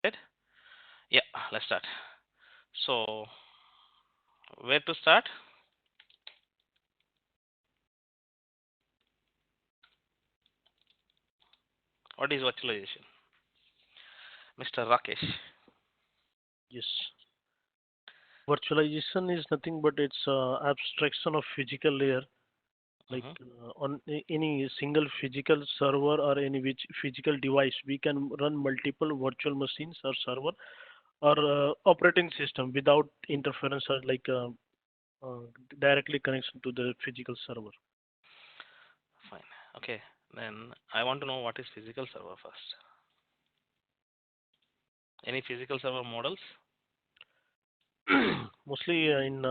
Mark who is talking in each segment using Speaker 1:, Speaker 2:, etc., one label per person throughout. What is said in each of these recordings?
Speaker 1: Right? Yeah, let's start. So, where to start? What is virtualization? Mr. Rakesh.
Speaker 2: Yes. Virtualization is nothing but it's abstraction of physical layer, like
Speaker 1: Mhm.
Speaker 2: on any single physical server or any which physical device, we can run multiple virtual machines or server or operating system without interference or uh, directly connection to the physical server.
Speaker 1: Fine. Okay. Then I want to know what is physical server first. Any physical server models?
Speaker 2: Mostly in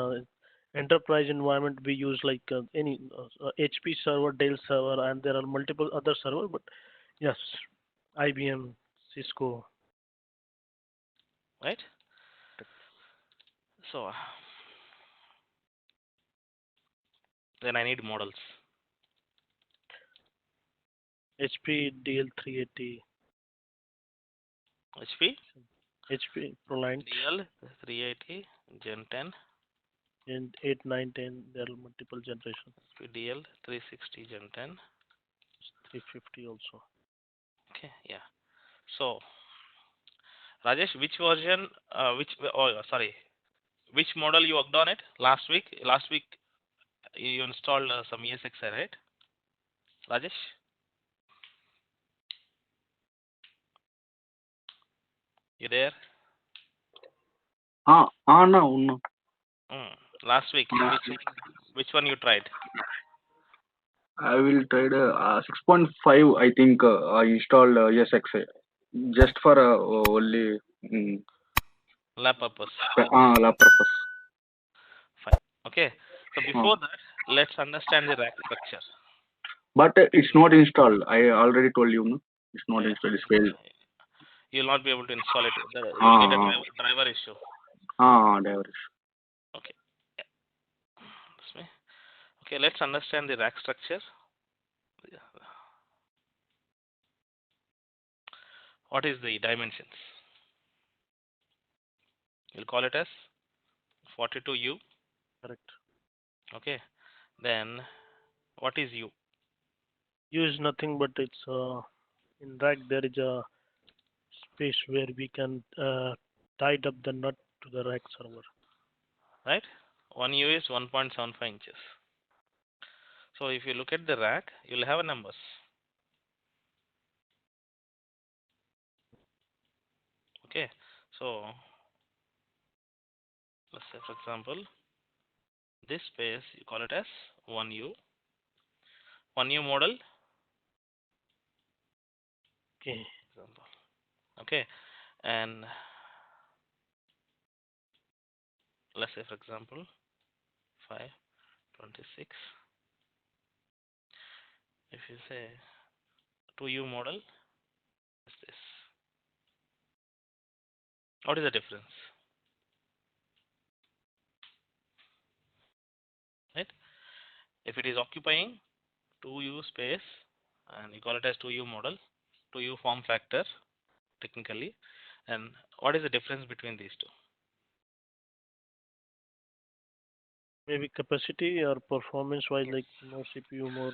Speaker 2: enterprise environment, we use like any HP server, Dell server, and there are multiple other server. But yes, IBM, Cisco.
Speaker 1: Right? So, then I need models.
Speaker 2: HP DL380,
Speaker 1: HP,
Speaker 2: HP ProLiant,
Speaker 1: DL 380, Gen 10,
Speaker 2: and 8, 9, 10. There are multiple generation.
Speaker 1: HP DL 360, Gen 10.
Speaker 2: 350 also.
Speaker 1: Okay, yeah. So, Rajesh, which version, sorry, which model you worked on it last week? Last week you installed some ESXi, right? Rajesh? You there?
Speaker 3: No, no.
Speaker 1: Mm. Last week, which one you tried?
Speaker 3: I will try the 6.5. I think I installed ESXi just for only
Speaker 1: Lab purpose.
Speaker 3: lab purpose.
Speaker 1: Fine. Okay. So
Speaker 3: Uh,
Speaker 1: before that, let's understand the rack structure.
Speaker 3: but it's not installed. I already told you, no? It's not
Speaker 1: Yeah.
Speaker 3: installed. It's failed.
Speaker 1: You'll not be able to install it. You'll get a
Speaker 3: Ah,
Speaker 1: driver issue.
Speaker 3: diverse.
Speaker 1: Okay. Yeah. That's me. Okay. Let's understand the rack structure. Yeah. What is the dimensions? You'll call it as 42U.
Speaker 2: Correct.
Speaker 1: Okay. Then what is U?
Speaker 2: U is nothing but it's in rack there is a space where we can tied up the nut to the rack server.
Speaker 1: Right? 1U is 1.75 inches. So if you look at the rack, you'll have numbers. Okay. So let's say, for example, this space you call it as 1U. 1U model.
Speaker 2: Okay.
Speaker 1: Example. Okay. And let's say, for example, 526. If you say 2U model, is this. What is the difference? Right? If it is occupying 2U space and you call it as 2U model, 2U form factor technically, and what is the difference between these two?
Speaker 2: Maybe capacity or performance wise, like more CPU, more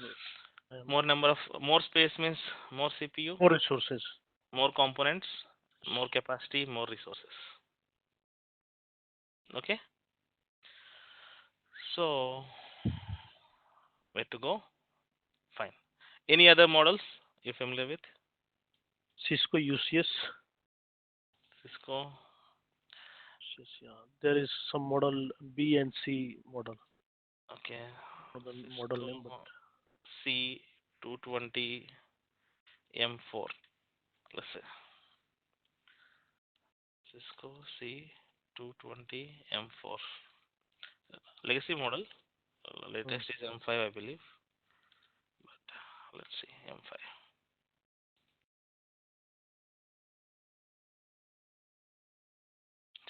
Speaker 2: RAM,
Speaker 1: More space means more CPU,
Speaker 2: more resources.
Speaker 1: more components, more capacity, more resources. Okay. So where to go? Fine. Any other models you're familiar with?
Speaker 2: Cisco UCS.
Speaker 1: Cisco.
Speaker 2: Yes, yeah. There is some model B and C model.
Speaker 1: Okay.
Speaker 2: Model
Speaker 1: Cisco
Speaker 2: name, but
Speaker 1: C220 M4. Let's say Cisco C220 M4. Legacy model. Latest is M5, I believe. But let's see M5.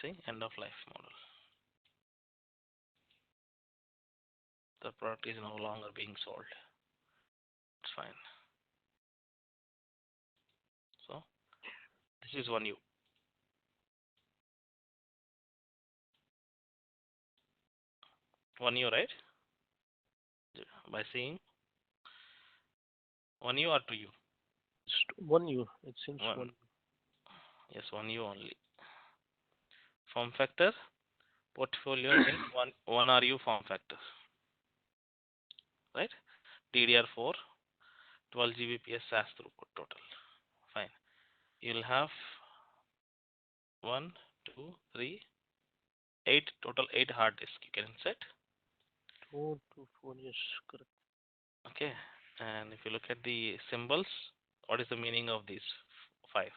Speaker 1: See, end of life model. The product is no longer being sold. It's fine. So this is 1U. 1U, right? By seeing 1U or 2U?
Speaker 2: Just 1U. It seems
Speaker 1: One.
Speaker 2: 1.
Speaker 1: Yes, 1U only. Form factor portfolio in one RU form factor, right? DDR4, 12 Gbps SAS throughput total. Fine. You'll have 1, 2, 3, 8 total 8 hard disk you can insert.
Speaker 2: 2 to 4. Yes, correct.
Speaker 1: Okay. And if you look at the symbols, what is the meaning of these 5?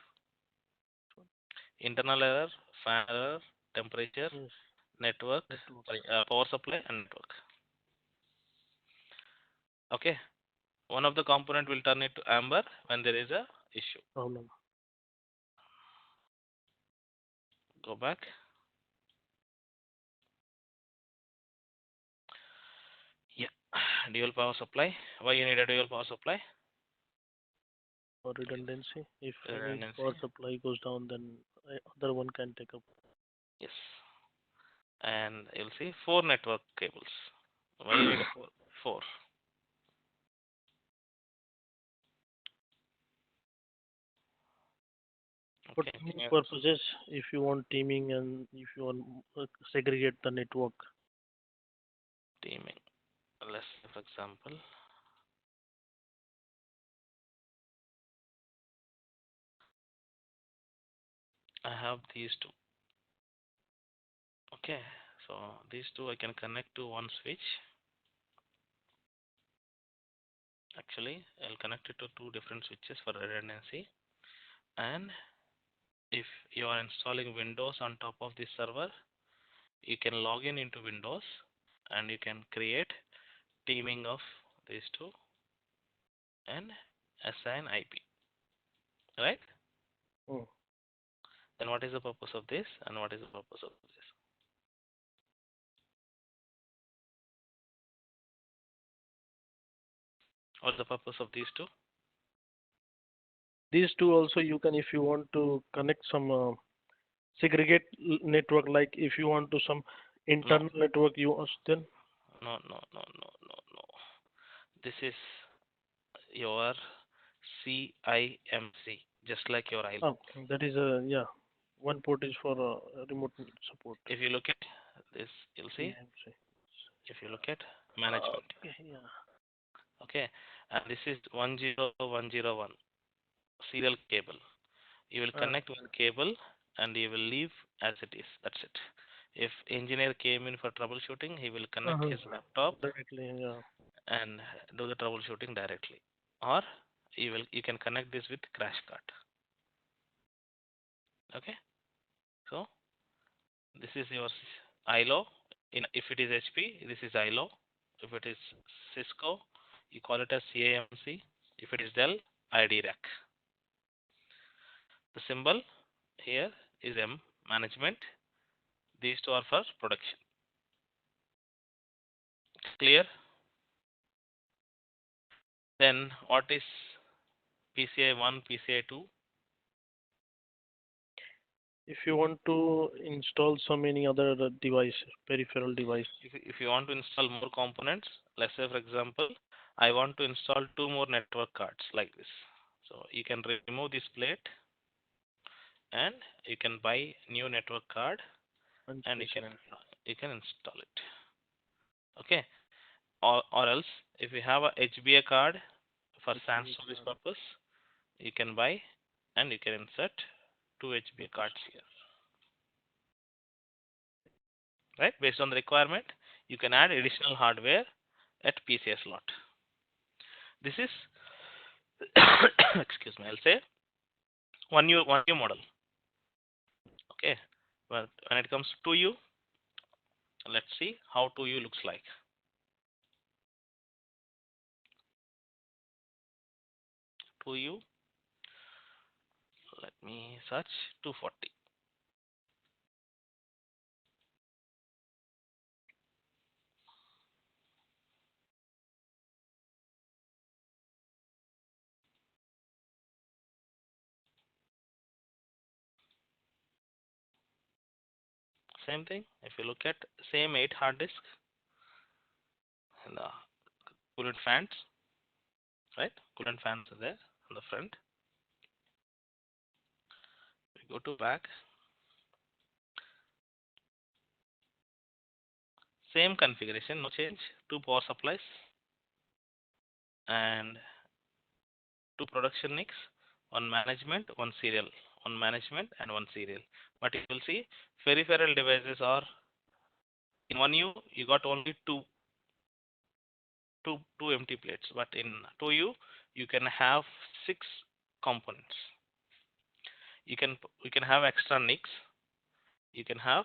Speaker 1: Internal error, fan error, temperature,
Speaker 2: Yes.
Speaker 1: network,
Speaker 2: Network.
Speaker 1: power supply, and network. Okay. One of the component will turn it to amber when there is a issue.
Speaker 2: Problem.
Speaker 1: Go back. Yeah. Dual power supply. Why you need a dual power supply?
Speaker 2: For redundancy. If any
Speaker 1: Redundancy.
Speaker 2: power supply goes down, then other one can take up.
Speaker 1: Yes. And you'll see 4 network cables. Why you need 4?
Speaker 2: For
Speaker 1: Okay.
Speaker 2: teaming purposes, if you want teaming and if you want segregate the network.
Speaker 1: Teaming. Let's say, for example, I have these 2. Okay. So these 2 I can connect to one switch. Actually, I'll connect it to 2 different switches for redundancy. And if you are installing Windows on top of this server, you can log in into Windows and you can create teaming of these 2 and assign IP, right?
Speaker 2: Oh.
Speaker 1: Then what is the purpose of this and what is the purpose of this? What's the purpose of these 2?
Speaker 2: These 2 also you can, if you want to connect some segregate network, like if you want to some internal network, you then.
Speaker 1: No. This is your CIMC, just like your ILO.
Speaker 2: Oh, that is a one port is for remote support.
Speaker 1: If you look at this, you'll see. If you look at management.
Speaker 2: Okay, yeah.
Speaker 1: Okay, and this is 10101 serial cable. You will connect one cable and you will leave as it is. That's it. If engineer came in for troubleshooting, he will connect his laptop
Speaker 2: directly, yeah.
Speaker 1: and do the troubleshooting directly. Or you can connect this with crash card. Okay, so this is your ILO. If it is HP, this is ILO. If it is Cisco, you call it as CIMC. If it is Dell, ID rack. The symbol here is M, management. These 2 are for production. Clear? Then what is PCI 1, PCI 2?
Speaker 2: If you want to install any other device, peripheral device.
Speaker 1: If you want to install more components, let's say for example, I want to install 2 more network cards like this. So you can remove this plate and you can buy new network card and you can install it. Okay, or else if you have a HBA card for SAN storage purpose, you can buy and you can insert 2 HBA cards here. Right, based on the requirement, you can add additional hardware at PCI slot. This is excuse me, I'll say 1U model. Okay, but when it comes to 2U, let's see how 2U looks like. 2U, let me search 240. Same thing. If you look at same 8 hard disk, and the coolant fans, right? Coolant fans are there on the front. We go to back. Same configuration, no change. 2 power supplies and 2 production NICs, 1 management, 1 serial, 1 management and 1 serial. But you will see peripheral devices are in 1U you got only two empty plates, but in 2U you can have 6 components. You can have extra NICs, you can have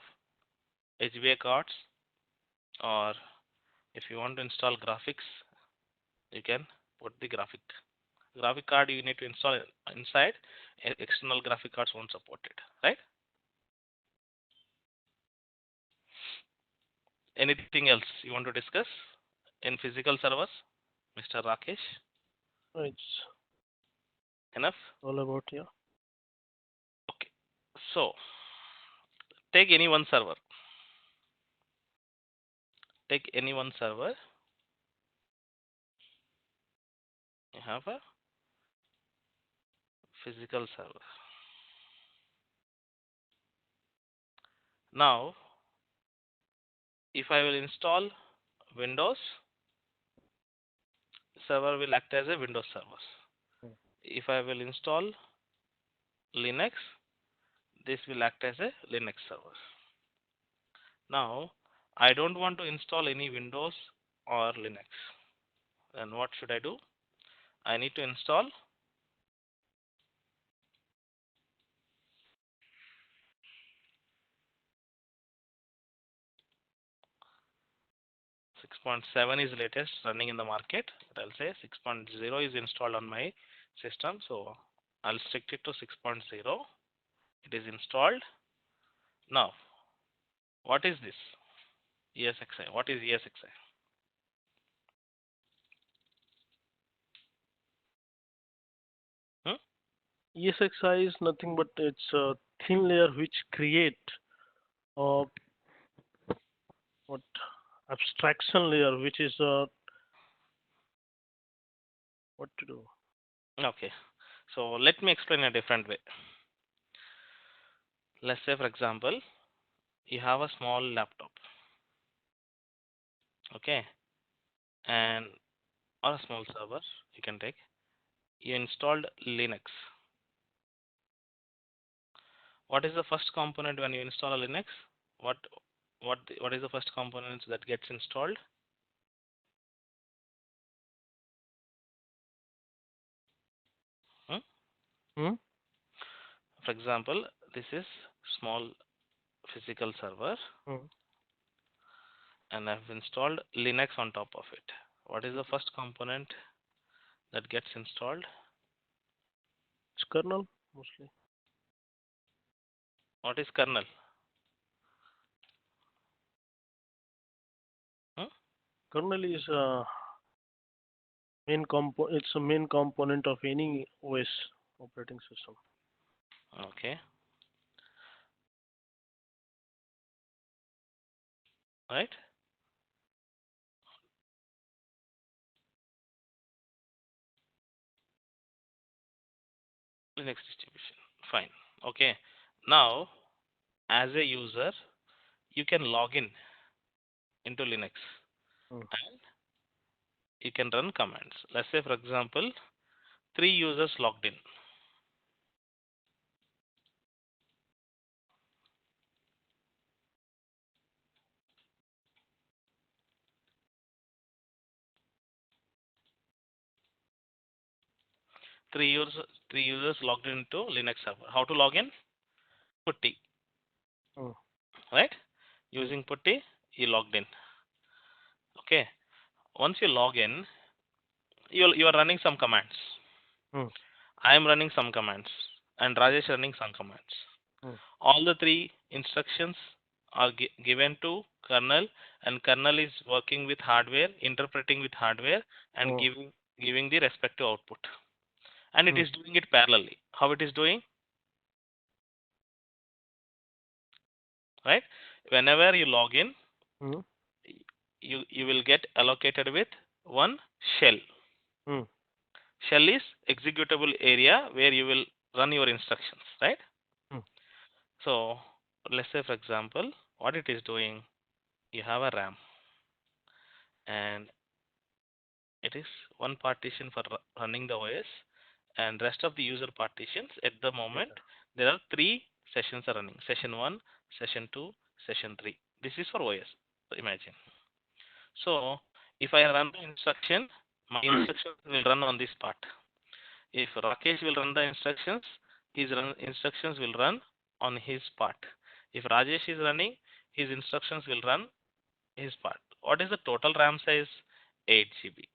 Speaker 1: HBA cards, or if you want to install graphics, you can put the graphic card you need to install inside. External graphic cards won't support it, right? Anything else you want to discuss in physical servers, Mr. Rakesh?
Speaker 2: It's
Speaker 1: Enough?
Speaker 2: all about, yeah.
Speaker 1: Okay. So take any one server. Take any one server. You have a physical server. Now, if I will install Windows, server will act as a Windows server. If I will install Linux, this will act as a Linux server. Now, I don't want to install any Windows or Linux. Then what should I do? I need to install .7 is latest running in the market, but I'll say 6.0 is installed on my system, so I'll stick it to 6.0. It is installed. Now, what is this? ESXi. What is ESXi?
Speaker 2: ESXi is nothing but it's a thin layer which create what abstraction layer, which is what to do.
Speaker 1: Okay, so let me explain a different way. Let's say, for example, you have a small laptop, okay, and or a small server you can take. You installed Linux. What is the first component when you install a Linux? What is the first component that gets installed? For example, this is small physical server, and I've installed Linux on top of it. What is the first component that gets installed?
Speaker 2: It's kernel mostly.
Speaker 1: What is kernel?
Speaker 2: Kernel is it's a main component of any OS operating system.
Speaker 1: Okay. Right? Linux distribution. Fine. Okay. Now, as a user, you can log in into Linux and you can run commands. Let's say, for example, 3 users logged in. Three users logged into Linux server. How to log in? Putty. Right? Using putty, you logged in. Okay. Once you log in, you are running some commands. I am running some commands, and Rajesh running some commands. All the 3 instructions are given to kernel, and kernel is working with hardware, interpreting with hardware, and giving the respective output. And it is doing it parallelly. How it is doing? Right? Whenever you log in, you will get allocated with one shell.
Speaker 2: Hmm.
Speaker 1: Shell is executable area where you will run your instructions, right?
Speaker 2: Hmm.
Speaker 1: So let's say, for example, what it is doing, you have a RAM and it is one partition for running the OS and rest of the user partitions. At the moment there are 3 sessions are running: session 1, session 2, session 3. This is for OS, imagine. So if I run the instruction, my instructions will run on this part. If Rakesh will run the instructions, his instructions will run on his part. If Rajesh is running, his instructions will run his part. What is the total RAM size? 8 GB.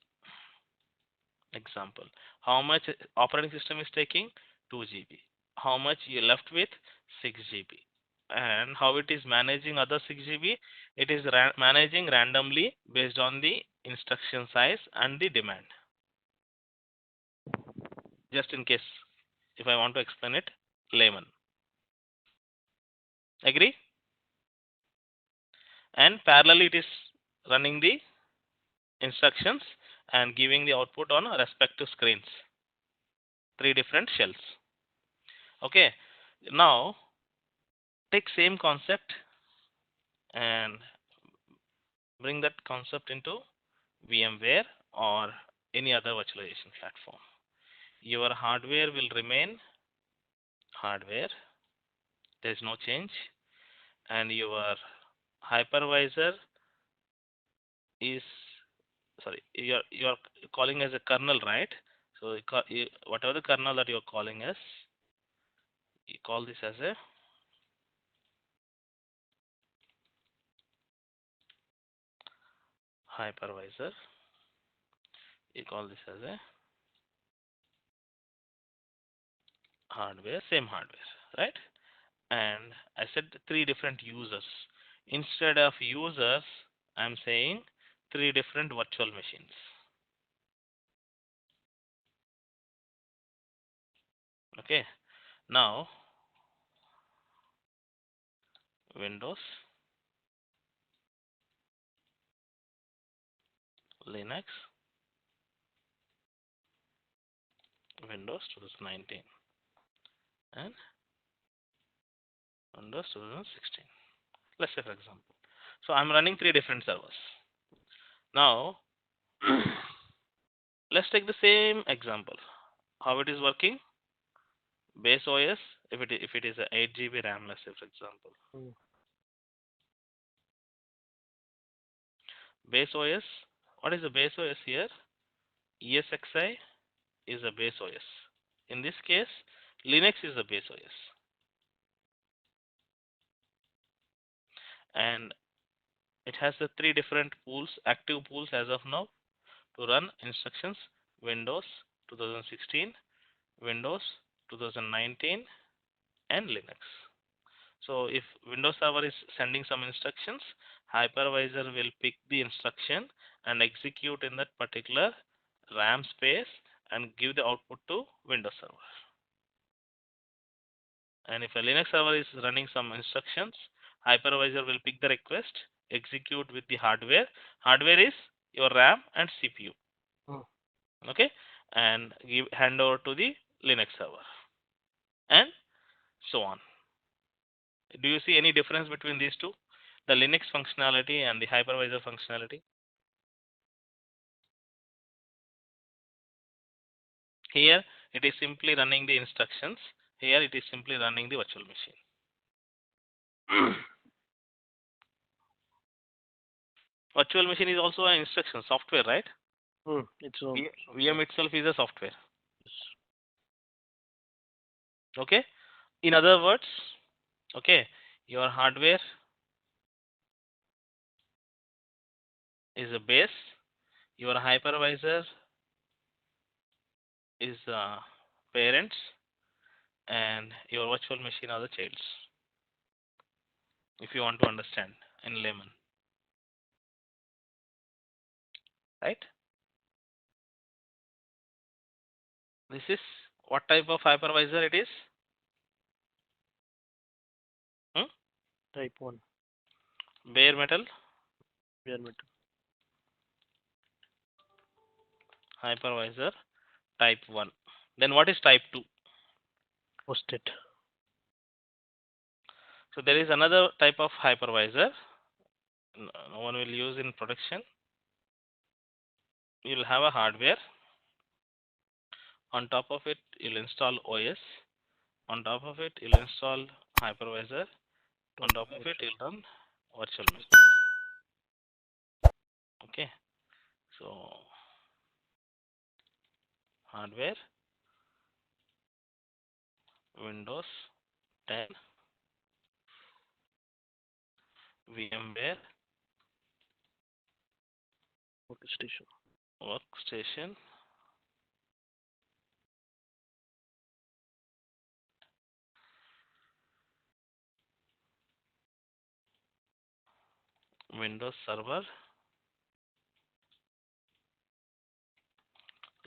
Speaker 1: Example. How much operating system is taking? 2 GB. How much you left with? 6 GB. And how it is managing other 6 GB? It is managing randomly based on the instruction size and the demand. Just in case, if I want to explain it layman. Agree? And parallelly it is running the instructions and giving the output on respective screens. 3 different shells. Okay. Now take same concept and bring that concept into VMware or any other virtualization platform. Your hardware will remain hardware. There is no change, and your hypervisor is, sorry, you're calling as a kernel, right? So whatever the kernel that you're calling as, you call this as a hypervisor. You call this as a hardware, same hardware, right? And I said 3 different users. Instead of users, I'm saying 3 different virtual machines. Okay. Now Windows, Linux, Windows 2019 and Windows 2016. Let's say, for example. So I'm running 3 different servers. Now let's take the same example. How it is working? Base OS, if it is a 8 GB RAM, let's say, for example. Base OS, what is the base OS here? ESXi is a base OS. In this case, Linux is the base OS. And it has the 3 different pools, active pools as of now, to run instructions: Windows 2016, Windows 2019, and Linux. So if Windows Server is sending some instructions, hypervisor will pick the instruction and execute in that particular RAM space and give the output to Windows Server. And if a Linux server is running some instructions, hypervisor will pick the request, execute with the hardware. Hardware is your RAM and CPU. Okay, and hand over to the Linux server, and so on. Do you see any difference between these two, the Linux functionality and the hypervisor functionality? Here it is simply running the instructions. Here it is simply running the virtual machine. Virtual machine is also an instruction software, right?
Speaker 2: It's
Speaker 1: VM itself is a software. Okay. In other words, okay, your hardware is a base. Your hypervisor is parents, and your virtual machine are the childs. If you want to understand in layman, right? This is what type of hypervisor it is?
Speaker 2: Type 1.
Speaker 1: Bare metal.
Speaker 2: Bare metal.
Speaker 1: hypervisor type 1. Then what is type 2?
Speaker 2: Hosted.
Speaker 1: So there is another type of hypervisor no one will use in production. You will have a hardware. On top of it, you'll install OS. On top of it, you'll install hypervisor. On top of it, you'll run virtual machine. Okay. So hardware, Windows 10, VMware workstation, Windows Server,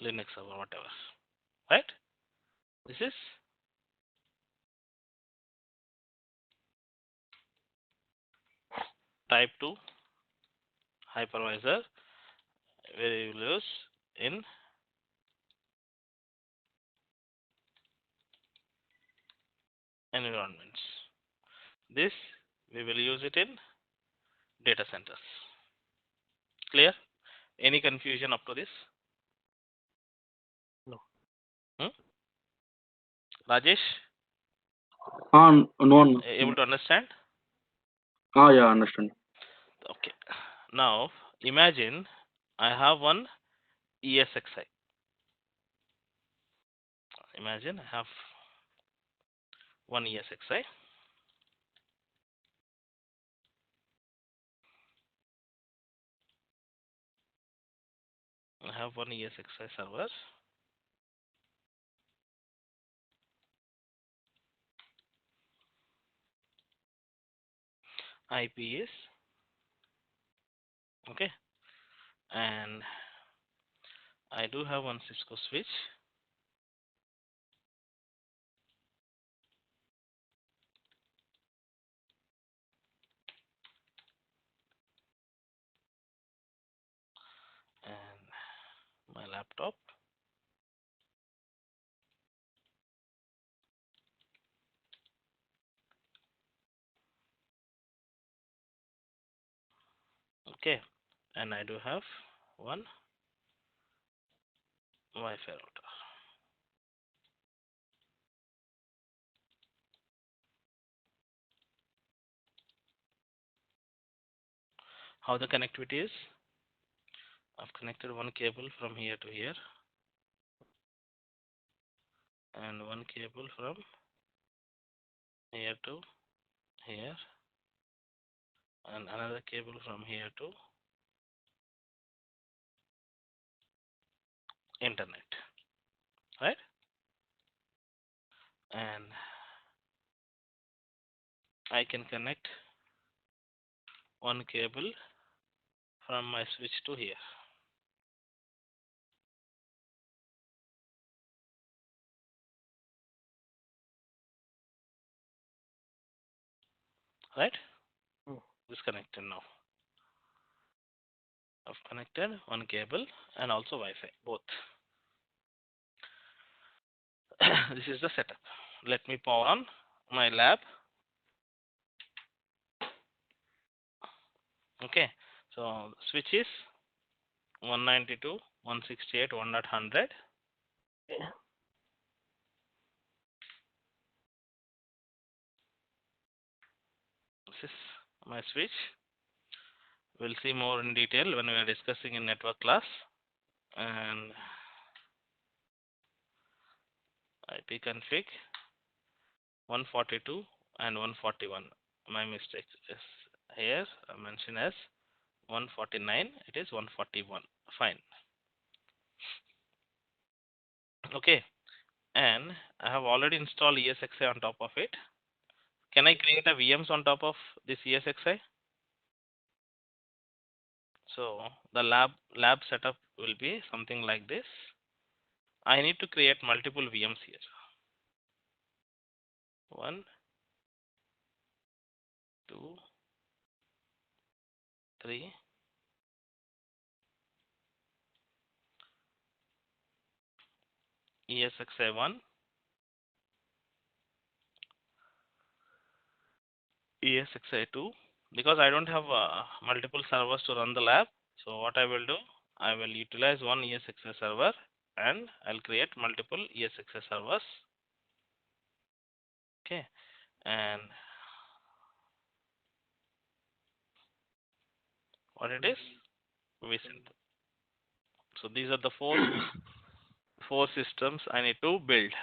Speaker 1: Linux Server, whatever. Right? This is type 2 hypervisor where you will use in environments. This we will use it in data centers. Clear? Any confusion up to this?
Speaker 2: No.
Speaker 1: Rajesh?
Speaker 3: No.
Speaker 1: Able to understand?
Speaker 3: Yeah, understand.
Speaker 1: Okay. Now imagine I have one ESXi. Imagine I have one ESXi. I have one ESXi server. IP is okay, and I do have one Cisco switch. And my laptop. Okay, and I do have one Wi-Fi router. How the connectivity is? I've connected one cable from here to here, and one cable from here to here, and another cable from here to internet, right? And I can connect one cable from my switch to here, right? Disconnected now. I've connected one cable and also Wi-Fi, both. This is the setup. Let me power on my lab. Okay, so switch is 192, 168, 100. This is my switch. We'll see more in detail when we are discussing in network class. And IP config 142 and 141. My mistake is here I mentioned as 149. It is 141. Fine. Okay, and I have already installed ESXi on top of it. Can I create a VMs on top of this ESXi? So the lab setup will be something like this. I need to create multiple VMs here. 1, 2, 3, ESXi1, ESXi2. Because I don't have multiple servers to run the lab, so what I will do, I will utilize one ESXi server and I'll create multiple ESXi servers. Okay, and what it is, Vcenter. So these are the four systems I need to build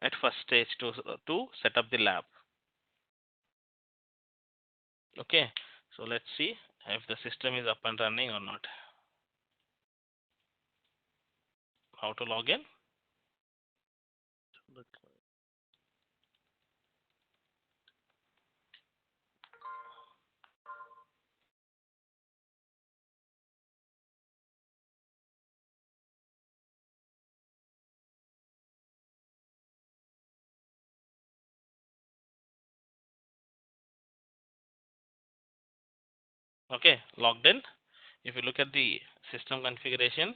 Speaker 1: at first stage to set up the lab. Okay, so let's see if the system is up and running or not. How to log in? Okay, logged in. If you look at the system configuration,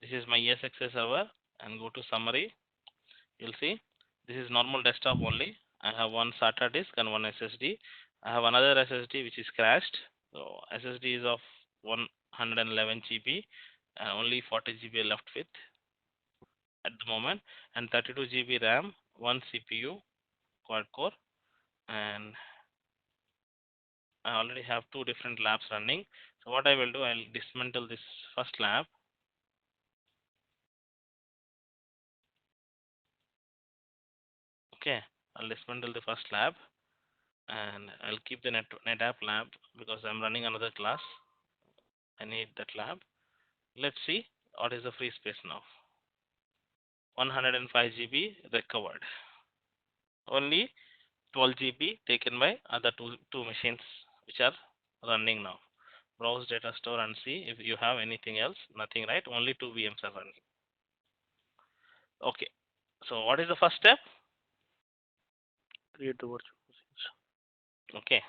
Speaker 1: this is my ESXi server, and go to summary, you'll see this is normal desktop only. I have one SATA disk and one SSD. I have another SSD which is crashed. So SSD is of 111 GB and only 40 GB left with at the moment, and 32 GB RAM, one CPU quad core, and I already have two different labs running. So what I will do, I'll dismantle this first lab. Okay, I'll dismantle the first lab and I'll keep the NetApp lab because I'm running another class. I need that lab. Let's see what is the free space now. 105 GB recovered. Only 12 GB taken by other two machines which are running now. Browse data store and see if you have anything else. Nothing, right? Only two VMs are running. Okay. So what is the first step?
Speaker 2: Create the virtual machines.
Speaker 1: Okay.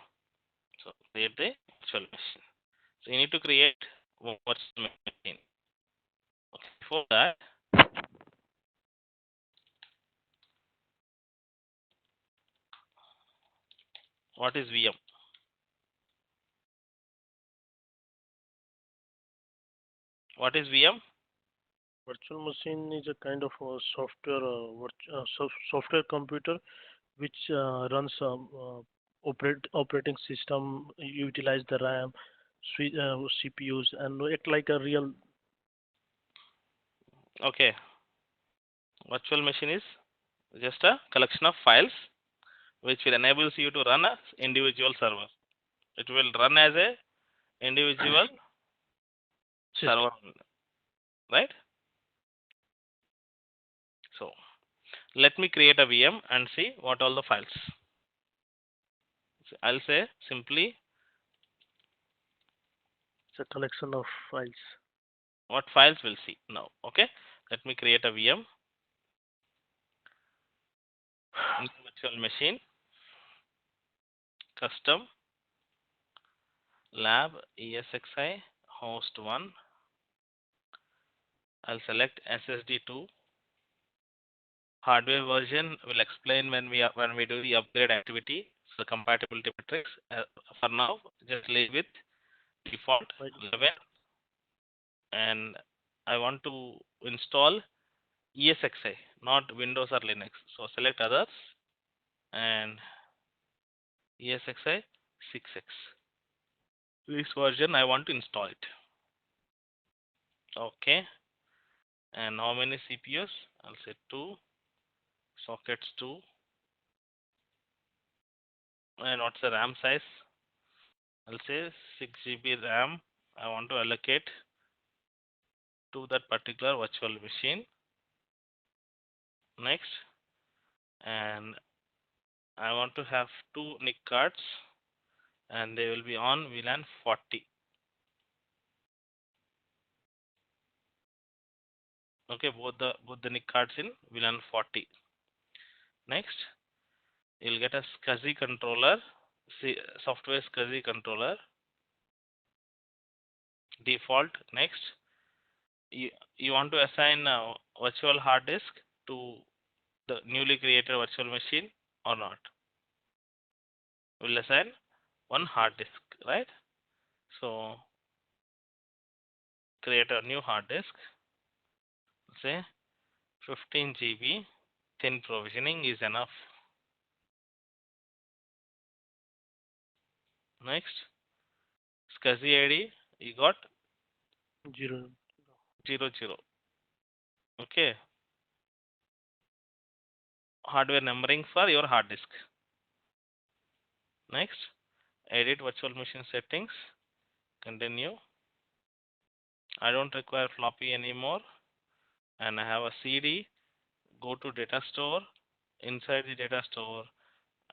Speaker 1: So create the virtual machine. So you need to create virtual machine. Okay. Before that, what is VM? What is VM?
Speaker 2: Virtual machine is a kind of a software, software computer which runs operating system, utilize the RAM, CPUs, and act like a real.
Speaker 1: Okay. Virtual machine is just a collection of files which will enables you to run as individual server. It will run as a individual server, right? So let me create a VM and see what all the files. So I'll say simply
Speaker 2: It's a collection of files.
Speaker 1: what files we'll see now. Okay, let me create a VM in virtual machine, custom lab ESXi host 1. I'll select SSD 2. Hardware version will explain when we do the upgrade activity. So compatibility metrics. For now, just leave with default 11, and I want to install ESXi, not Windows or Linux. So select others and ESXi 6X. This version I want to install it. Okay. And how many CPUs? I'll say 2. Sockets 2. And what's the RAM size? I'll say 6 GB RAM. I want to allocate to that particular virtual machine. Next. And I want to have 2 NIC cards and they will be on VLAN 40. Okay, both the NIC cards in VLAN 40. Next, you'll get a SCSI controller, software SCSI controller, default. Next, you want to assign a virtual hard disk. to the newly created virtual machine or not? We'll assign one hard disk, right? So create a new hard disk, say 15 GB, thin provisioning is enough. Next, SCSI ID, you got
Speaker 2: 0.
Speaker 1: 00. Okay, hardware numbering for your hard disk. Next, edit virtual machine settings, continue. I don't require floppy anymore, and I have a CD. Go to data store. Inside the data store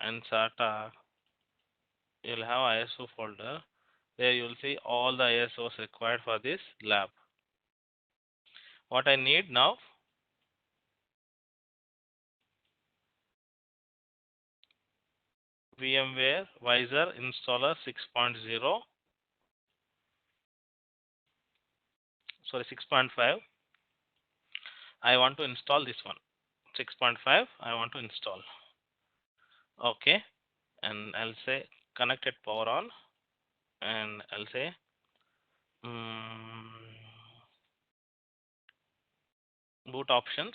Speaker 1: and SATA, you'll have ISO folder. There you'll see all the ISOs required for this lab. What I need now, VMware Visor installer 6.0, sorry 6.5. I want to install this one. 6.5 I want to install. Okay, and I'll say connected power on, and I'll say boot options,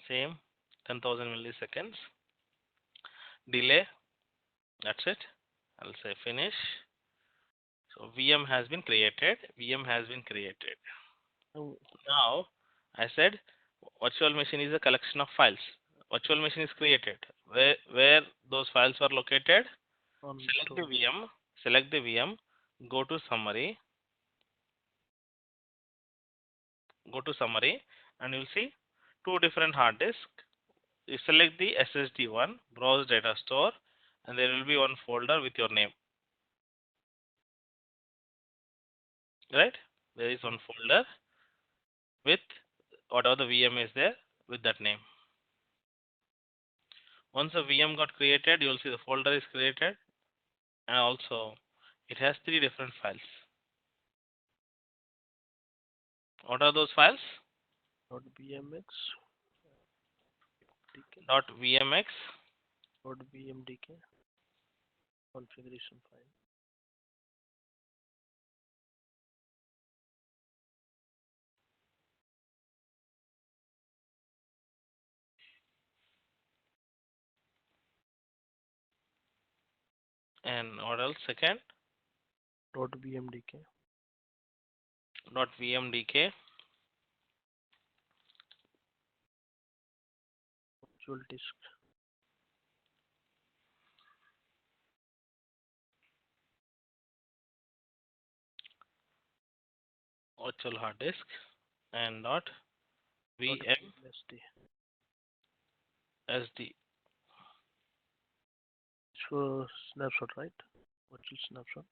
Speaker 1: same 10,000 milliseconds. Delay, that's it. I'll say finish. So VM has been created. VM has been created.
Speaker 2: Oh,
Speaker 1: Now I said virtual machine is a collection of files. Virtual machine is created. Where those files are located?
Speaker 2: on
Speaker 1: Select the
Speaker 2: storage.
Speaker 1: VM. Select the VM. Go to summary. Go to summary, and you'll see two different hard disks. You select the SSD one. Browse data store, and there will be one folder with your name. Right? There is one folder with whatever the VM is there with that name. Once a VM got created, you will see the folder is created, and also it has three different files. What are those files?
Speaker 2: .bmx, DK,
Speaker 1: .vmx,
Speaker 2: .vmdk, configuration file.
Speaker 1: and what else? Second,
Speaker 2: .vmdk,
Speaker 1: .vmdk,
Speaker 2: virtual disk,
Speaker 1: virtual hard disk, and
Speaker 2: .vmsd.
Speaker 1: .vmsd.
Speaker 2: It's for snapshot, right? Virtual snapshot.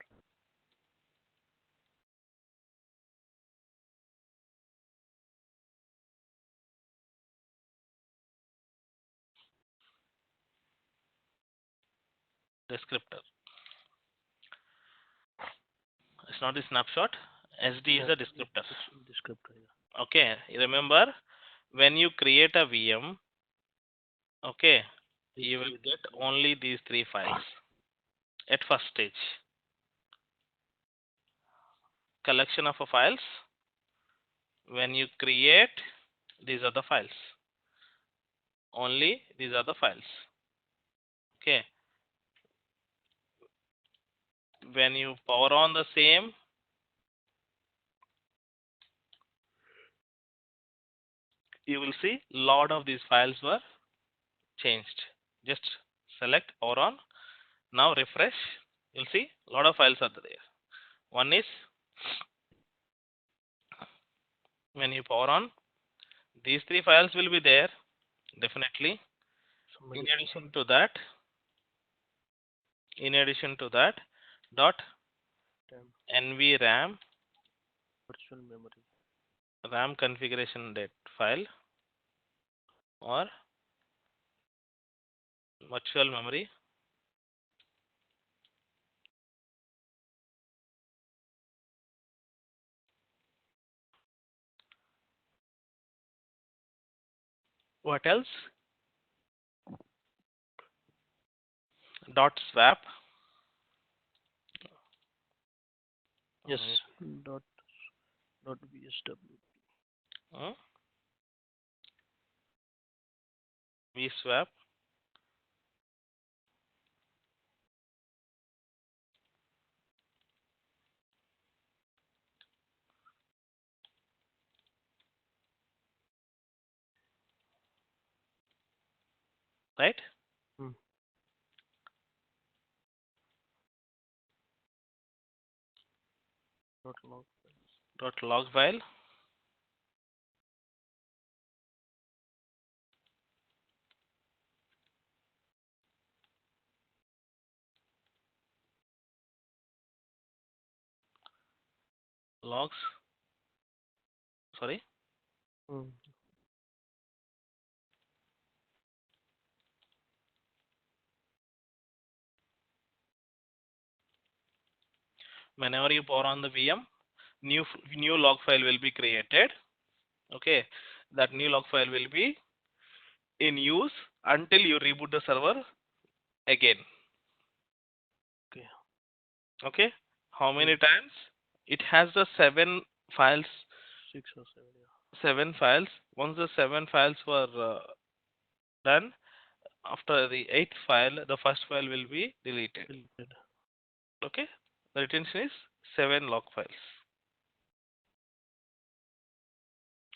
Speaker 1: Descriptor. It's not a snapshot. SD is a descriptor.
Speaker 2: It's descriptor. Yeah.
Speaker 1: Okay, remember when you create a VM, okay, you will get only these three files at first stage. Collection of files. When you create, these are the files. Only these are the files. Okay. When you power on the same, you will see lot of these files were changed. Just select power on. Now refresh. You'll see a lot of files are there. One is when you power on, these three files will be there definitely. In addition to that, dot NVRAM
Speaker 2: Virtual memory.
Speaker 1: RAM configuration date file or virtual memory What else? Dot swap.
Speaker 2: Yes. Dot VSWAP.
Speaker 1: VSWAP. Right?
Speaker 2: Dot log.
Speaker 1: Dot log file. Logs. Sorry. Whenever you power on the VM, new log file will be created. Okay, that new log file will be in use until you reboot the server again.
Speaker 2: Okay.
Speaker 1: Okay, how many times? It has the 7 files.
Speaker 2: 6 or 7. Yeah.
Speaker 1: 7 files. Once the 7 files were done, after the 8th file, the first file will be deleted. Okay, the retention is 7 log files.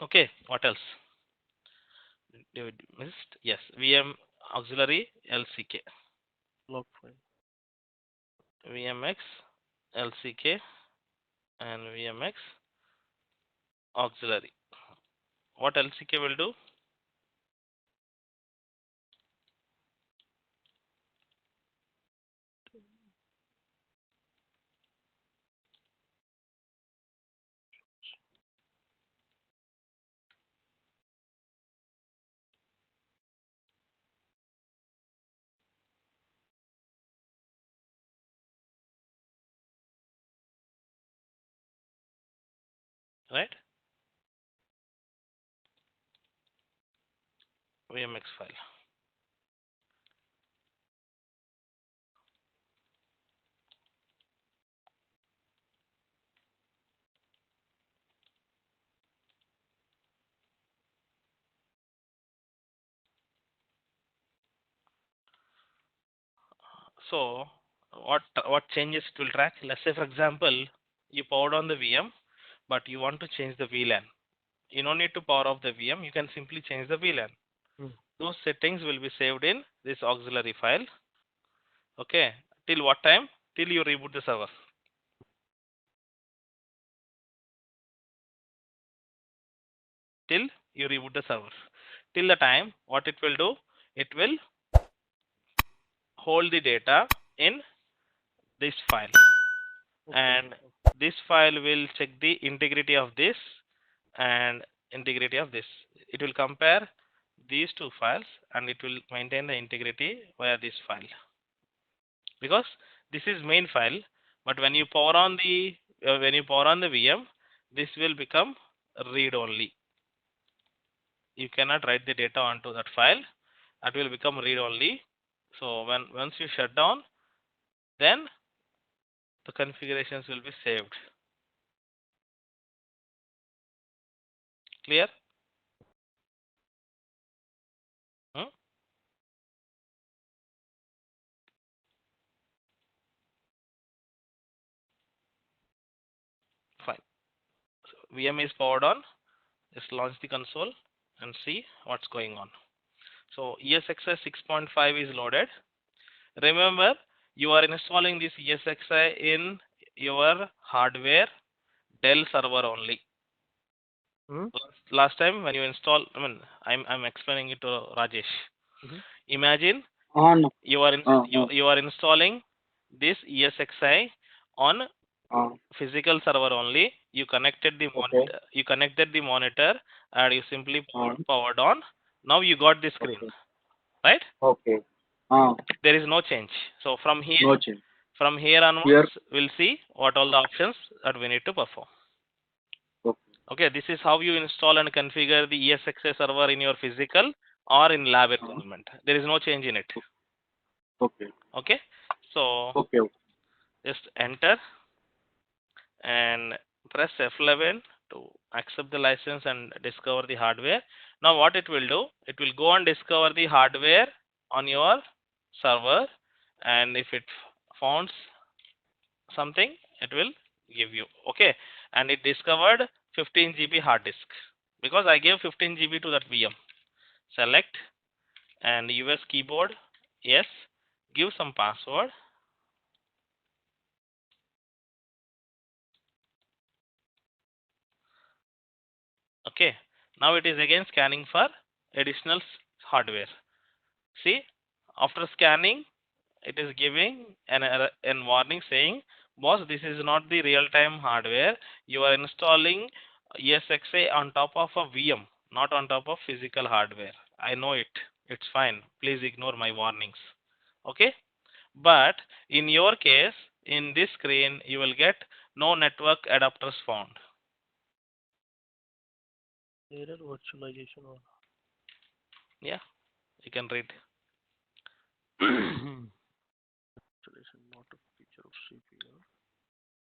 Speaker 1: Okay, what else? You missed? Yes, VM auxiliary LCK.
Speaker 2: Log file.
Speaker 1: VMX LCK and VMX auxiliary. What LCK will do? Right? VMX file. So what changes it will track? Let's say for example, you powered on the VM, but you want to change the VLAN. You don't need to power off the VM. You can simply change the VLAN. Those settings will be saved in this auxiliary file. Okay. Till what time? Till you reboot the server. Till you reboot the server. Till the time, what it will do? It will hold the data in this file. And this file will check the integrity of this and integrity of this. It will compare these two files and it will maintain the integrity via this file. Because this is main file, but when you power on the VM, this will become read only. You cannot write the data onto that file. That will become read only. So once you shut down, then the configurations will be saved. Clear? Fine. So VM is powered on. Just launch the console and see what's going on. So ESXi 6.5 is loaded. Remember, you are installing this ESXi in your hardware Dell server only. Last time when you install, I'm explaining it to Rajesh. Imagine you are installing this ESXi on physical server only. You connected the monitor. You connected the monitor and you simply powered on. Now you got the screen, right? There is no change. So from here onwards, we'll see what all the options that we need to perform. Okay, this is how you install and configure the ESXi server in your physical or in lab environment. There is no change in it.
Speaker 3: Okay.
Speaker 1: Okay. So
Speaker 3: Okay.
Speaker 1: just enter and press F11 to accept the license and discover the hardware. Now what it will do, it will go and discover the hardware on your server, and if it found something, it will give you. Okay. And it discovered 15 GB hard disk because I gave 15 GB to that VM. Select and US keyboard, yes, give some password. Okay, now it is again scanning for additional hardware. See, after scanning, it is giving an error, an warning saying, boss, this is not the real-time hardware. You are installing ESXi on top of a VM, not on top of physical hardware. I know it. It's fine. Please ignore my warnings. Okay. But in your case, in this screen, you will get no network adapters found.
Speaker 2: Error virtualization or
Speaker 1: Yeah, you can read.
Speaker 2: virtualization not a feature of CPU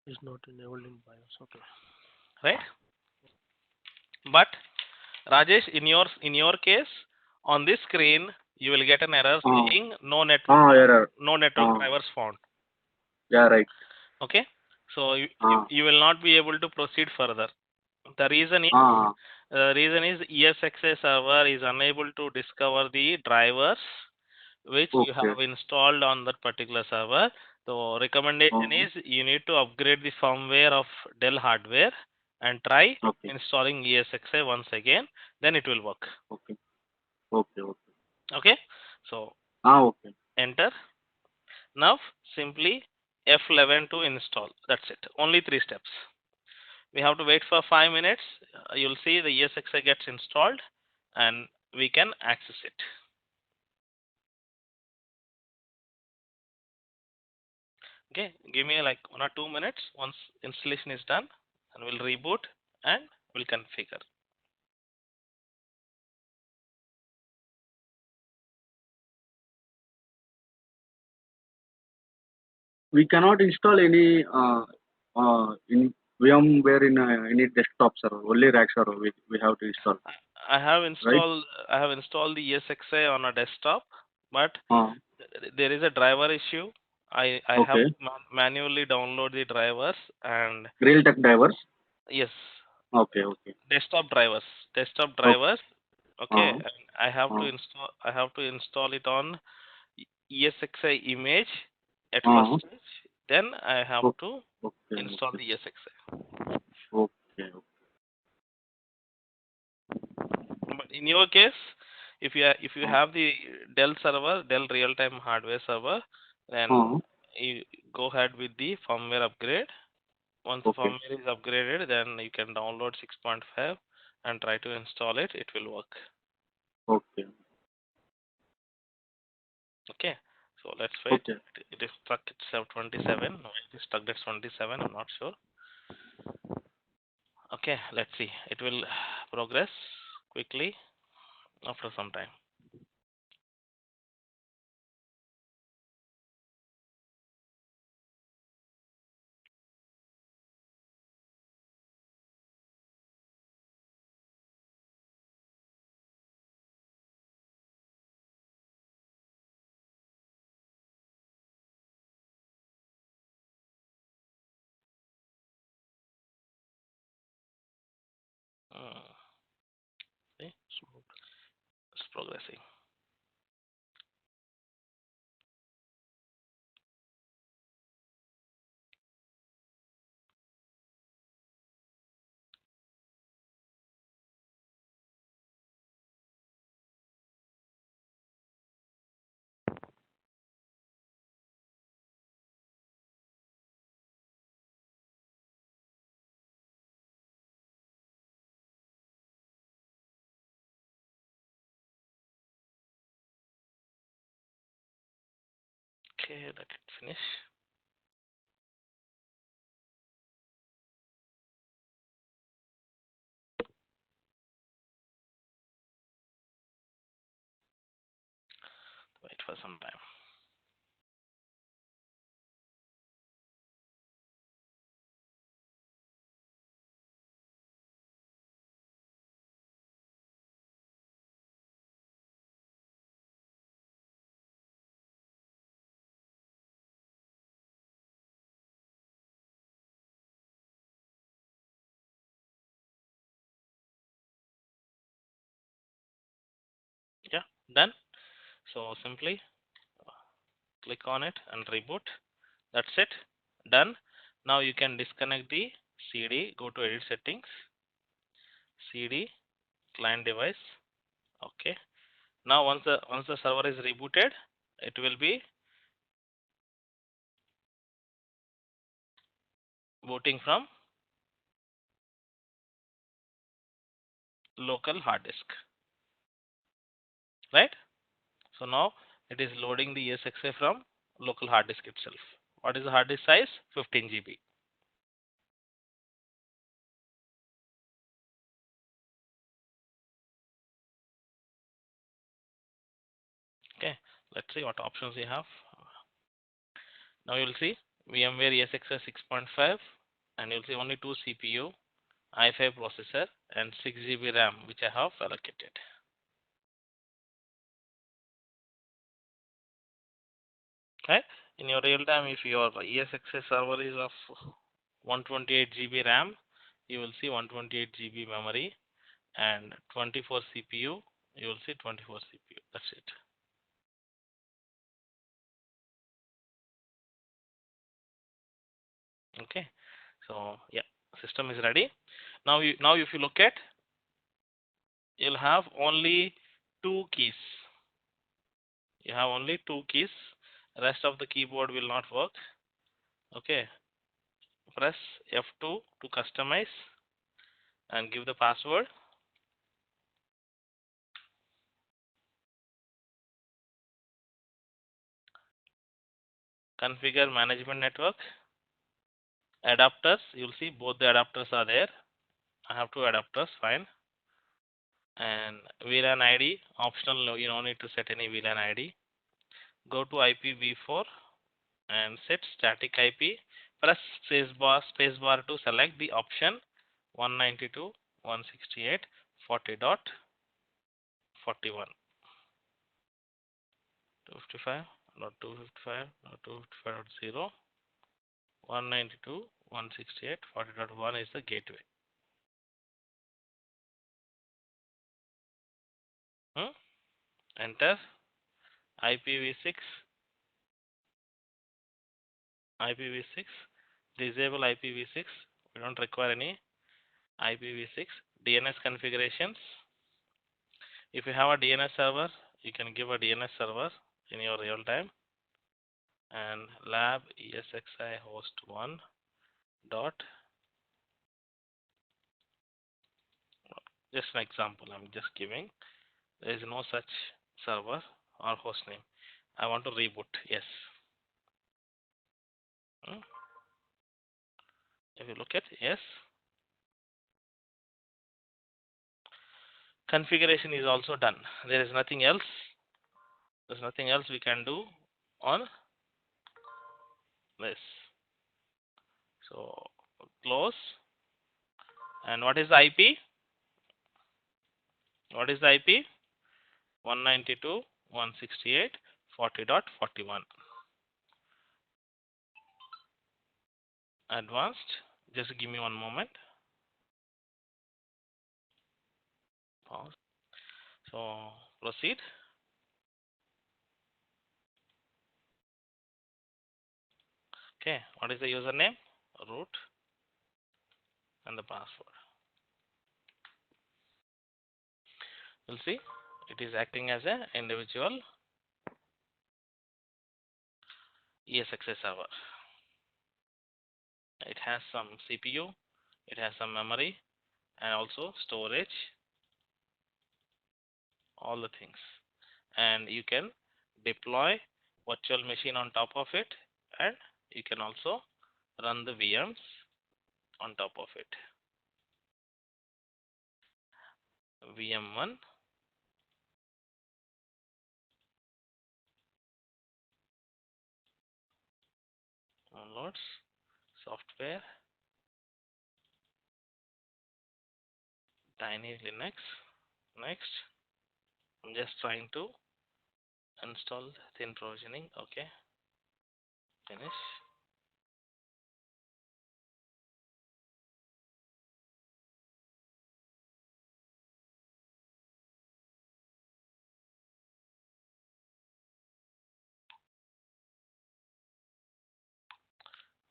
Speaker 2: is not enabled in BIOS. Okay.
Speaker 1: Right? But Rajesh, in your case, on this screen, you will get an error saying no network
Speaker 3: Error.
Speaker 1: no network drivers found.
Speaker 3: Yeah, right.
Speaker 1: Okay, so you will not be able to proceed further. The reason is ESXi server is unable to discover the drivers which you have installed on that particular server. So recommendation is you need to upgrade the firmware of Dell hardware and try installing ESXi once again. Then it will work.
Speaker 3: Okay. Okay. Okay.
Speaker 1: Okay. So
Speaker 3: Okay.
Speaker 1: enter. Now simply F11 to install. That's it. Only 3 steps. We have to wait for 5 minutes. You'll see the ESXi gets installed and we can access it. Okay, give me like 1 or 2 minutes. Once installation is done, and we'll reboot and we'll configure.
Speaker 3: We cannot install any in VMware in any desktop server. Only rack server we have to install.
Speaker 1: I have installed the ESXi on a desktop, but there is a driver issue. I have to manually download the drivers and
Speaker 3: Realtek drivers.
Speaker 1: Yes.
Speaker 3: Okay.
Speaker 1: Desktop drivers. Okay. And I have to install it on ESXi image at first stage. Then I have to install the ESXi.
Speaker 3: Okay.
Speaker 1: But in your case, if you have the Dell server, Dell real-time hardware server, then you go ahead with the firmware upgrade. Once the firmware is upgraded, then you can download 6.5 and try to install it. It will work.
Speaker 3: Okay.
Speaker 1: Okay. So let's wait. It is stuck at 27. No, it is stuck at 27. I'm not sure. Okay. Let's see. It will progress quickly after some time. See, it's progressing. Okay, let it finish. for some time. Yeah, done. So simply click on it and reboot. That's it, done. Now you can disconnect the CD, go to edit settings, CD, client device. Okay. Now once the server is rebooted, it will be booting from local hard disk, right? So now it is loading the ESXi from local hard disk itself. What is the hard disk size? 15 GB. Okay, let's see what options we have. Now you'll see VMware ESXi 6.5, and you'll see only 2 CPU, i5 processor, and 6 GB RAM, which I have allocated. Okay, in your real time, if your ESXi server is of 128 GB RAM, you will see 128 GB memory and 24 CPU. You will see 24 CPU. That's it. Okay, so yeah, system is ready. Now if you look at, you'll have only 2 keys. You have only 2 keys. Rest of the keyboard will not work. Okay, press F2 to customize and give the password. Configure management network. Adapters, you'll see both the adapters are there. I have 2 adapters, fine. And VLAN ID, optional, you don't need to set any VLAN ID. Go to IPv4 and set static IP. Press spacebar to select the option 192.168.40.41. 255.255.255.0. 192.168.40.1 is the gateway. Enter IPv6. IPv6. Disable IPv6. We don't require any IPv6. DNS configurations. If you have a DNS server, you can give a DNS server in your real time. And lab ESXi host 1 dot, just an example I'm just giving. There is no such server or host name. I want to reboot. Yes. If you look at, yes, configuration is also done. There is nothing else. There's nothing else we can do on this. So close. And what is the IP? What is the IP? 192.168.40.41. Advanced. Just give me one moment. Pause. So proceed. Okay. What is the username? Root and the password. You'll see it is acting as an individual ESXi server. It has some CPU, it has some memory, and also storage, all the things. And you can deploy virtual machine on top of it, and you can also run the VMs on top of it. VM1, Downloads, software, Tiny Linux. Next, I'm just trying to install thin provisioning. Okay, finish.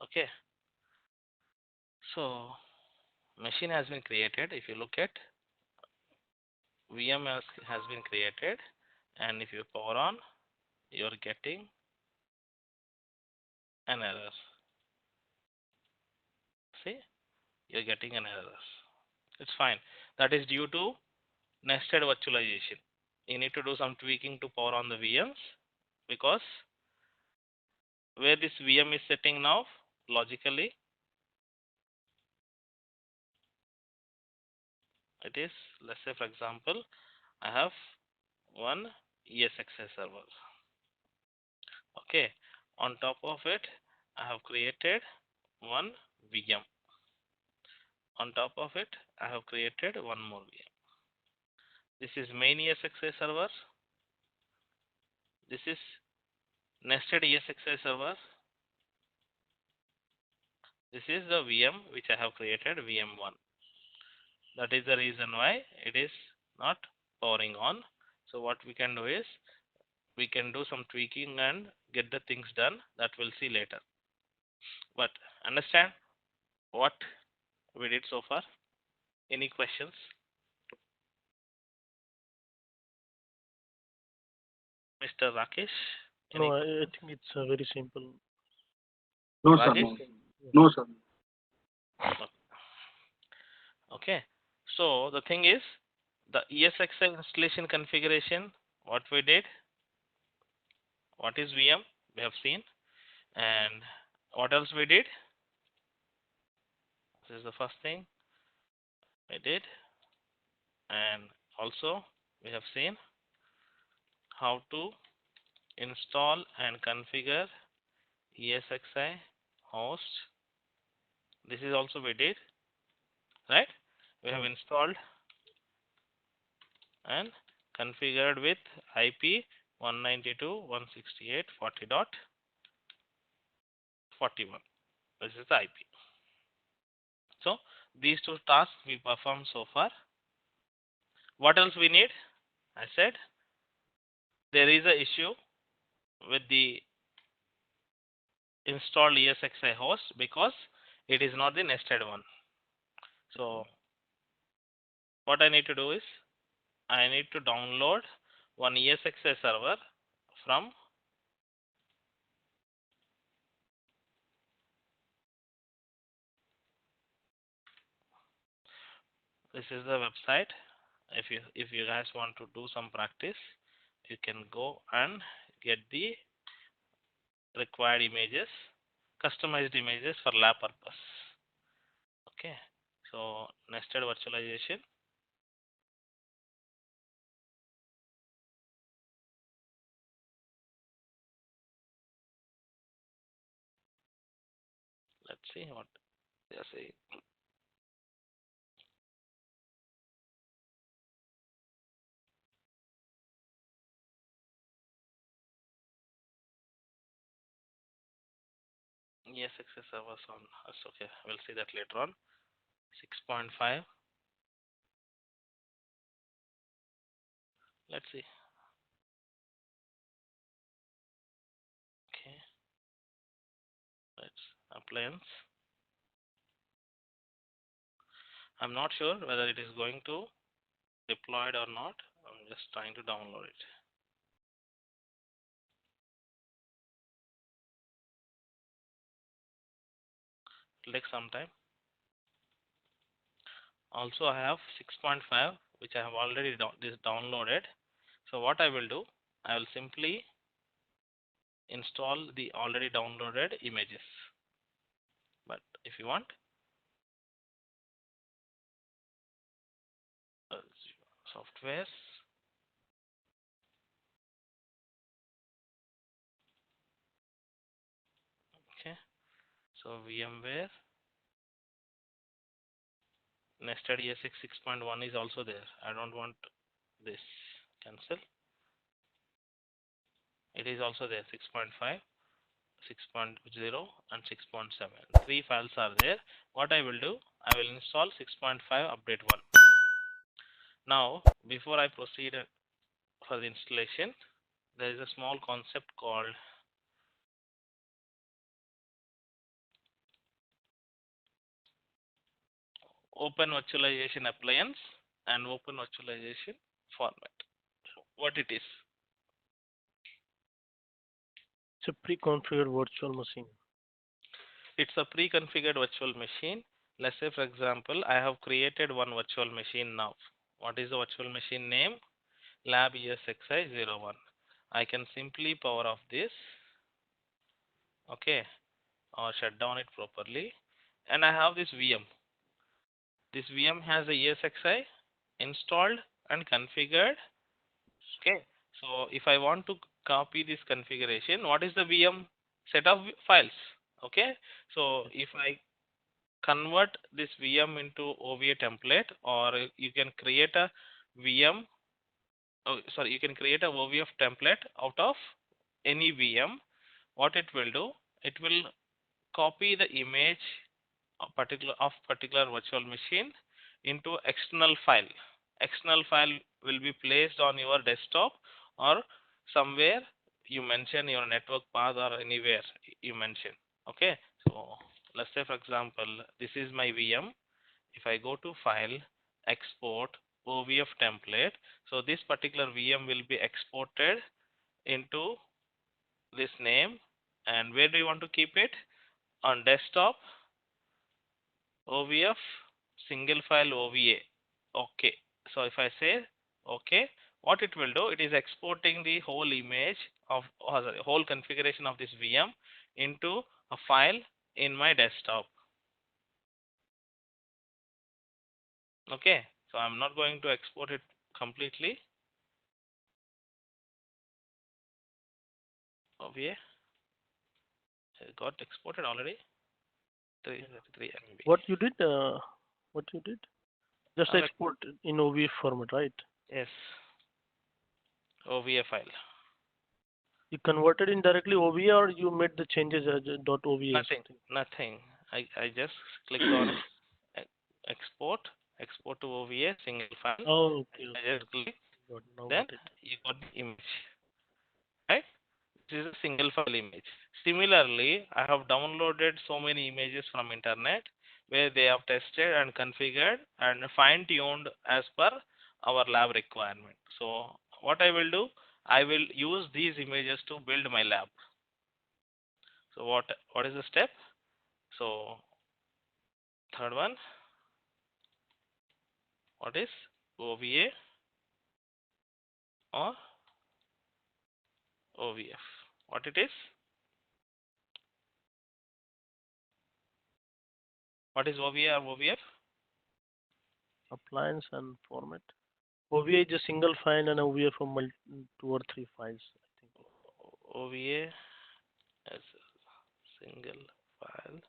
Speaker 1: Okay, so machine has been created. If you look at VM has been created, and if you power on, you're getting an error. See, you're getting an error. It's fine. That is due to nested virtualization. You need to do some tweaking to power on the VMs, because where this VM is sitting now, logically, it is, let's say for example, I have one ESXi server. Okay, on top of it, I have created one VM. On top of it, I have created one more VM. This is main ESXi server. This is nested ESXi server. This is the VM which I have created, VM1. That is the reason why it is not powering on. So what we can do is, we can do some tweaking and get the things done. That we'll see later. But understand what we did so far? Any questions? Mr. Rakesh?
Speaker 2: No, I think it's very simple.
Speaker 3: No, sir.
Speaker 1: Rajesh?
Speaker 3: No, sir.
Speaker 1: Okay. So the thing is, the ESXi installation configuration, what we did, what is VM, we have seen, and what else we did? This is the first thing we did, and also we have seen how to install and configure ESXi host. This is also we did, right? We have installed and configured with IP 192.168.40.41. This is the IP. So these two tasks we performed so far. What else we need? I said there is a issue with the installed ESXi host because it is not the nested one. So what I need to do is, I need to download one ESXi server from this is the website. If you guys want to do some practice, you can go and get the required images, customized images for lab purpose. Okay, so nested virtualization. Let's see what they are saying. ESXi servers on. That's okay. We'll see that later on. 6.5. Let's see. Okay. Let's appliance. I'm not sure whether it is going to deployed or not. I'm just trying to download it. It'll take some time. Also, I have 6.5, which I have already downloaded. So what I will do, I will simply install the already downloaded images. But if you want, softwares, okay, So VMware nested ESX 6.1 is also there. I don't want this. Cancel. It is also there. 6.5, 6.0 and 6.7. Three files are there. What I will do, I will install 6.5 update 1. Now, before I proceed for the installation, there is a small concept called Open Virtualization Appliance and Open Virtualization Format. What it is?
Speaker 2: It's a pre-configured virtual machine.
Speaker 1: It's a pre-configured virtual machine. Let's say, for example, I have created one virtual machine now. What is the virtual machine name? Lab ESXi 01. I can simply power off this, okay, or shut down it properly, and I have this VM. This VM has a ESXi installed and configured. Okay, so if I want to copy this configuration, what is the VM set of files? Okay, so if I convert this VM into OVA template, or you can create a VM, you can create a OVF template out of any VM. What it will do, it will copy the image of particular virtual machine into external file. External file will be placed on your desktop or somewhere you mention your network path or anywhere you mention. Okay, so let's say, for example, this is my VM. If I go to file, export, OVF template, so this particular VM will be exported into this name. And where do you want to keep it? On desktop, OVF, single file OVA. Okay, so if I say okay, what it will do, it is exporting the whole image of, whole configuration of this VM into a file in my desktop. Okay, so I'm not going to export it completely. OVA, it got exported already. 333 MB.
Speaker 2: What you did? What you did? Just export in OVF format, right?
Speaker 1: Yes, OVA file.
Speaker 2: You converted in directly OVA, or you made the changes as a .OVA?
Speaker 1: Nothing. I just clicked on export to OVA single file.
Speaker 2: Oh, okay.
Speaker 1: I just click.
Speaker 2: Now
Speaker 1: Then
Speaker 2: got it.
Speaker 1: you got the image, right? This is a single file image. Similarly, I have downloaded so many images from internet where they have tested and configured and fine-tuned as per our lab requirement. So what I will do, I will use these images to build my lab. So what is the step? So third one, what is OVA or OVF? What it is? What is OVA or OVF?
Speaker 2: Appliance and format. OVA is a single file and OVA from 2 or 3 files, I think.
Speaker 1: OVA as a single file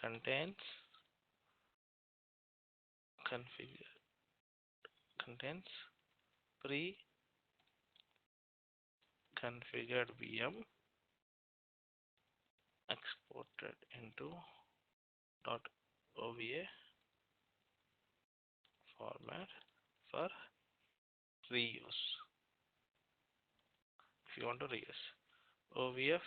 Speaker 1: contains pre-configured VM exported into .OVA format for reuse. If you want to reuse OVF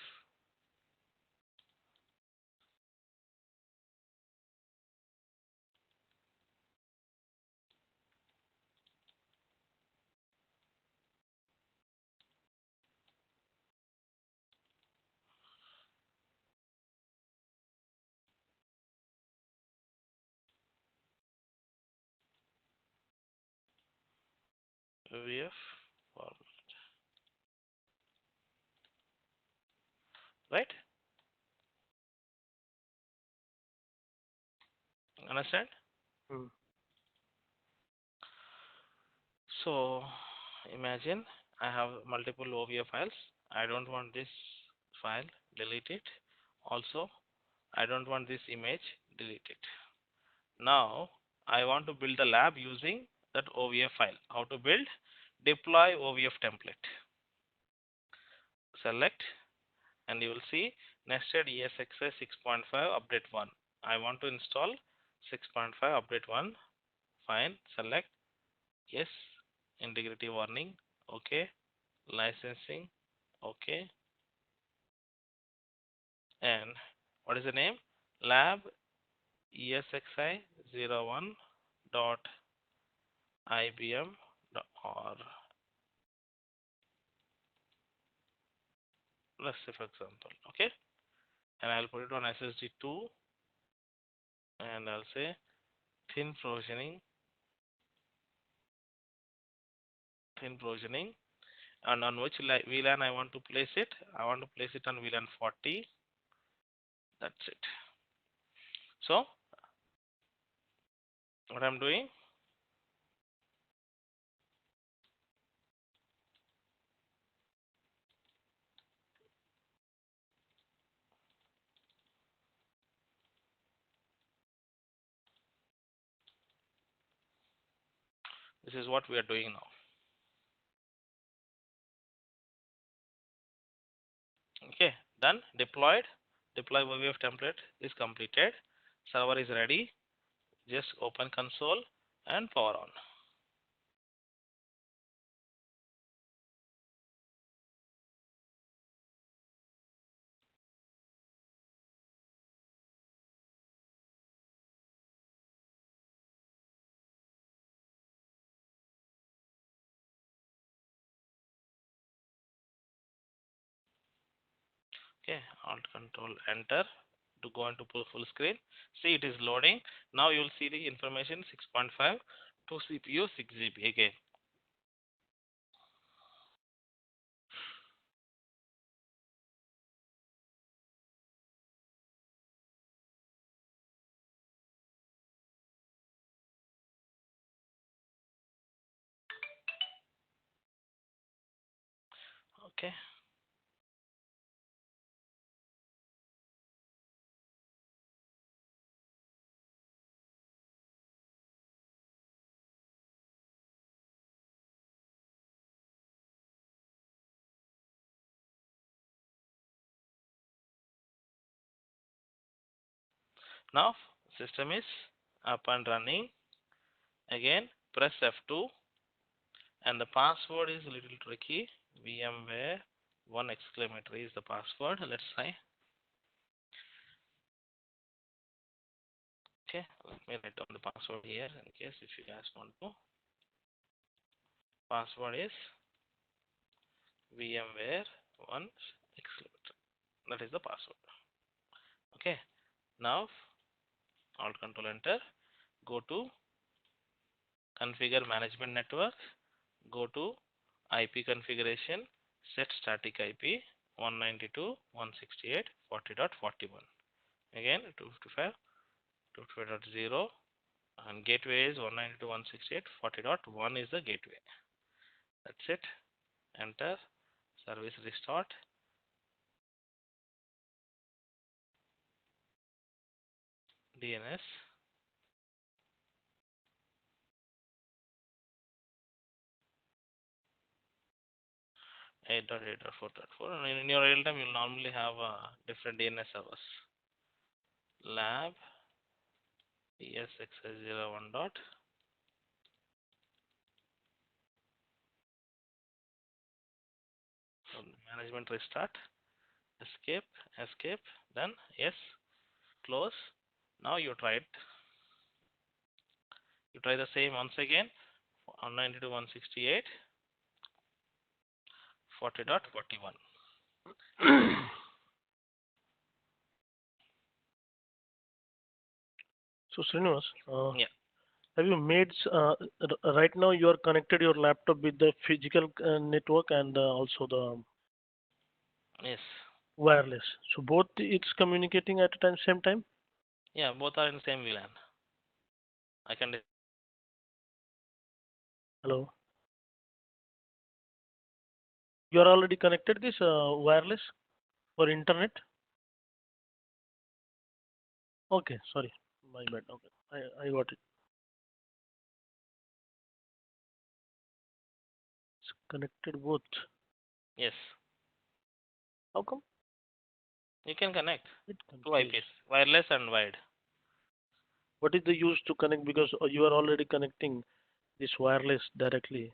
Speaker 1: format, right? Understand?
Speaker 2: Hmm.
Speaker 1: So imagine I have multiple OVA files. I don't want this file, delete it. Also, I don't want this image, delete it. Now I want to build the lab using that OVF file. How to build? Deploy OVF template. Select, and you will see nested ESXi 6.5 update 1. I want to install 6.5 update 1. Fine. Select yes. Integrity warning. Okay. Licensing. Okay. And what is the name? Lab ESXi 01 dot IBM or let's say for example, okay, and I'll put it on SSD 2 and I'll say thin provisioning, and on which VLAN I want to place it. I want to place it on VLAN 40. That's it. So what I'm doing, this is what we are doing now. Okay, done. Deployed. Deploy OVF template is completed. Server is ready. Just open console and power on. Okay, Alt Control Enter to go into full screen. See, it is loading. Now you will see the information 6.5 to CPU 6 GB again. Okay. Now system is up and running. Again, press F2 and the password is a little tricky. VMware 1 exclamatory is the password. Let's try. Okay, let me write down the password here in case if you guys want to. Password is VMware 1 exclamatory. That is the password. Okay, now Alt Control Enter. Go to Configure Management Network. Go to IP configuration. Set static IP 192.168.40.41. Again 255. 255.0 and gateway is 192.168.40.1 is the gateway. That's it. Enter. Service restart. DNS. 8.8.4.4 and in your real time you'll normally have different DNS servers. Lab ESXi01 dot management restart. Escape, then yes, close. Now you try it. You try the same once again on 192.168 40.41.
Speaker 2: So Srinivas,
Speaker 1: Yeah.
Speaker 2: have you made right now you are connected your laptop with the physical network and also the
Speaker 1: Yes.
Speaker 2: wireless. So both it's communicating at a same time.
Speaker 1: Yeah, both are in the same VLAN. I can.
Speaker 2: Hello. You are already connected this wireless for internet. Okay, sorry, my bad. Okay, I got it. It's connected both.
Speaker 1: Yes,
Speaker 2: How come?
Speaker 1: you can connect
Speaker 2: It
Speaker 1: two
Speaker 2: confused.
Speaker 1: IPs, wireless and wired.
Speaker 2: What is the use to connect? Because you are already connecting this wireless directly.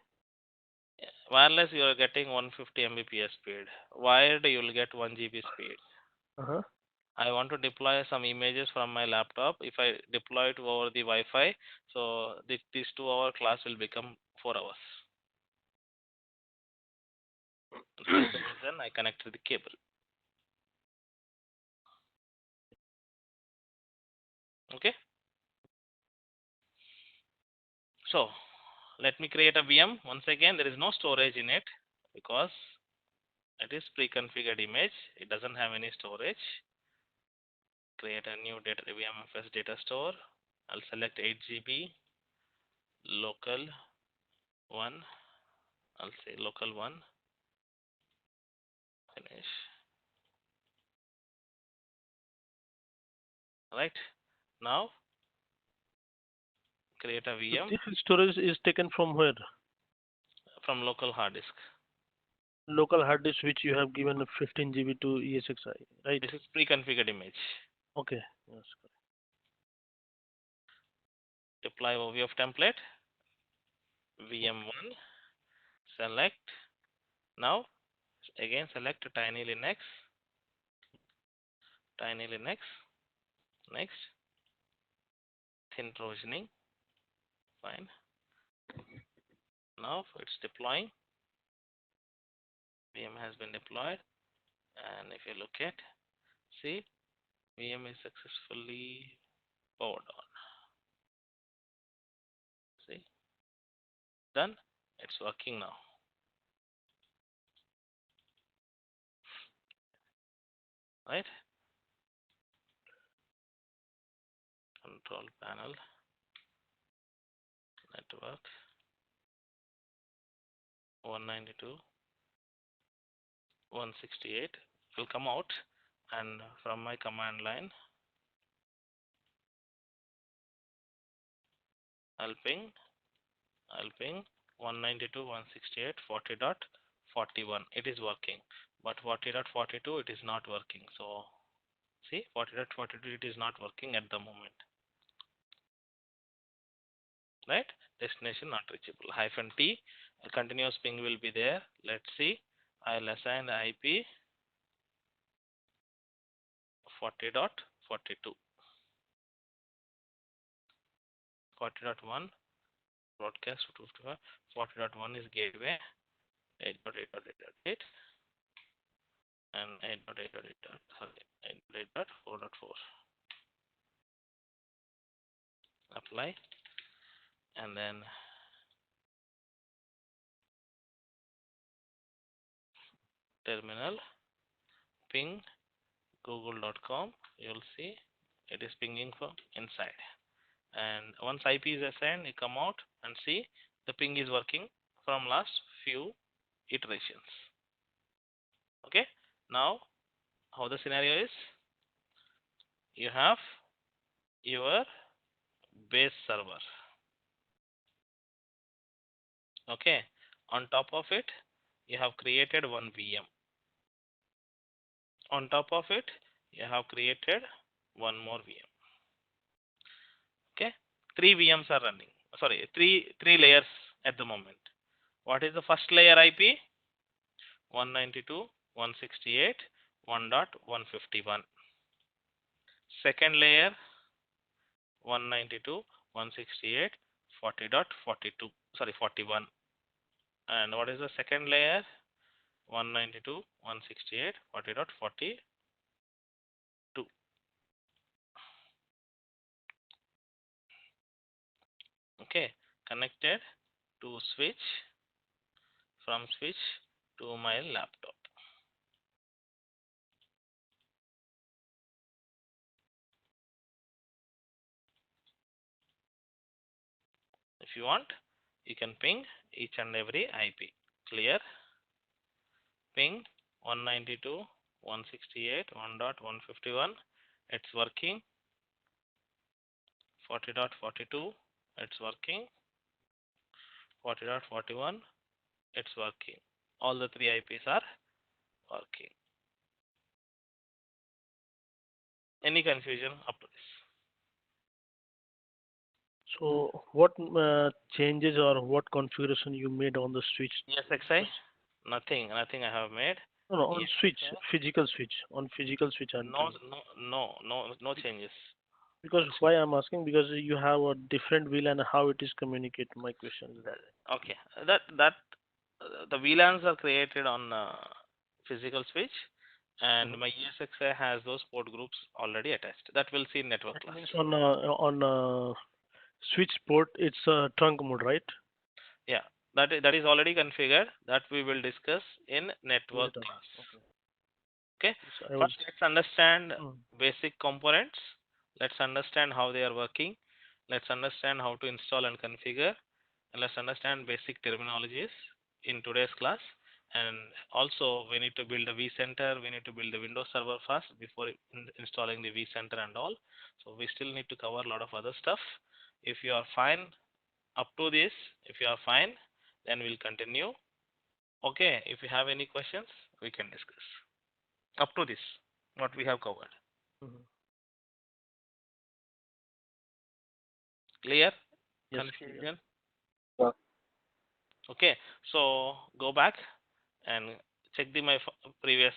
Speaker 1: Wireless you are getting 150 Mbps speed. Wired you will get 1 GB speed.
Speaker 2: Uh-huh.
Speaker 1: I want to deploy some images from my laptop. If I deploy it over the Wi-Fi, so this 2-hour class will become 4 hours. That's the reason I connected the cable. Okay. So let me create a VM. Once again, there is no storage in it because it is pre-configured image. It doesn't have any storage. Create a new data VMFS data store. I'll select 8 GB local 1. I'll say local 1. Finish. Right. Now create a
Speaker 2: So
Speaker 1: VM
Speaker 2: this storage is taken from where?
Speaker 1: from local hard disk.
Speaker 2: Local hard disk which you have given a 15 GB to ESXi, right?
Speaker 1: This is pre-configured image.
Speaker 2: Okay. Yes.
Speaker 1: Deploy overview of template. VM1. Select. Now again select Tiny Linux. Tiny Linux. Next. Thin provisioning. Fine. Now it's deploying. VM has been deployed. And if you look at, see, VM is successfully powered on. See, done. It's working now. Right? Control panel, network, 192, 168 will come out, and from my command line, I'll ping 192.168.40.41. It is working, but 40.42 it is not working. So see, 40.42 it is not working at the moment. Right? Destination not reachable. -T, a continuous ping will be there. Let's see. I'll assign the IP 40.42. 40.1 broadcast 255. 40.1 is gateway 8.8.8.8 and 8.8.4.4. Apply and then terminal ping google.com. You'll see it is pinging from inside. And once IP is assigned, you come out and see the ping is working from last few iterations. Okay. Now how the scenario is, you have your base server. Okay, on top of it you have created one VM. On top of it you have created one more VM. Okay, 3 VMs are running. Sorry, three layers at the moment. What is the first layer IP? 192.168.1.151. Second layer 192.168.40.42. Sorry, 41. And what is the second layer? 192.168.40.42. Okay, connected to switch, from switch to my laptop. If you want, you can ping each and every IP. Clear? Ping 192.168.1.151. It's working. 40.42, it's working. 40.41, it's working. All the three IPs are working. Any confusion up to this?
Speaker 2: So what changes or what configuration you made on the switch?
Speaker 1: ESXi? Nothing I have made.
Speaker 2: No, on switch,
Speaker 1: ESXi?
Speaker 2: physical switch. On physical switch, I'm telling.
Speaker 1: No changes.
Speaker 2: Because why I'm asking, because you have a different wheel and how it is communicate. My question is that.
Speaker 1: Okay, that the VLANs are created on physical switch, and my ESXi has those port groups already attached. That we'll see in network
Speaker 2: That
Speaker 1: class.
Speaker 2: means on switch port, it's a trunk mode, right?
Speaker 1: Yeah, that is already configured. That we will discuss in network
Speaker 2: Later.
Speaker 1: class.
Speaker 2: Okay.
Speaker 1: Okay.
Speaker 2: So I was.
Speaker 1: First, let's understand
Speaker 2: Mm.
Speaker 1: basic components. Let's understand how they are working. Let's understand how to install and configure. And let's understand basic terminologies in today's class. And also, we need to build a vCenter. We need to build the Windows Server first before installing the vCenter and all. So we still need to cover a lot of other stuff. If you are fine up to this, if you are fine, then we'll continue. Okay. If you have any questions, we can discuss up to this what we have covered. Clear?
Speaker 2: Yes.
Speaker 1: Confusion?
Speaker 3: Yeah.
Speaker 1: Okay, so go back and check my previous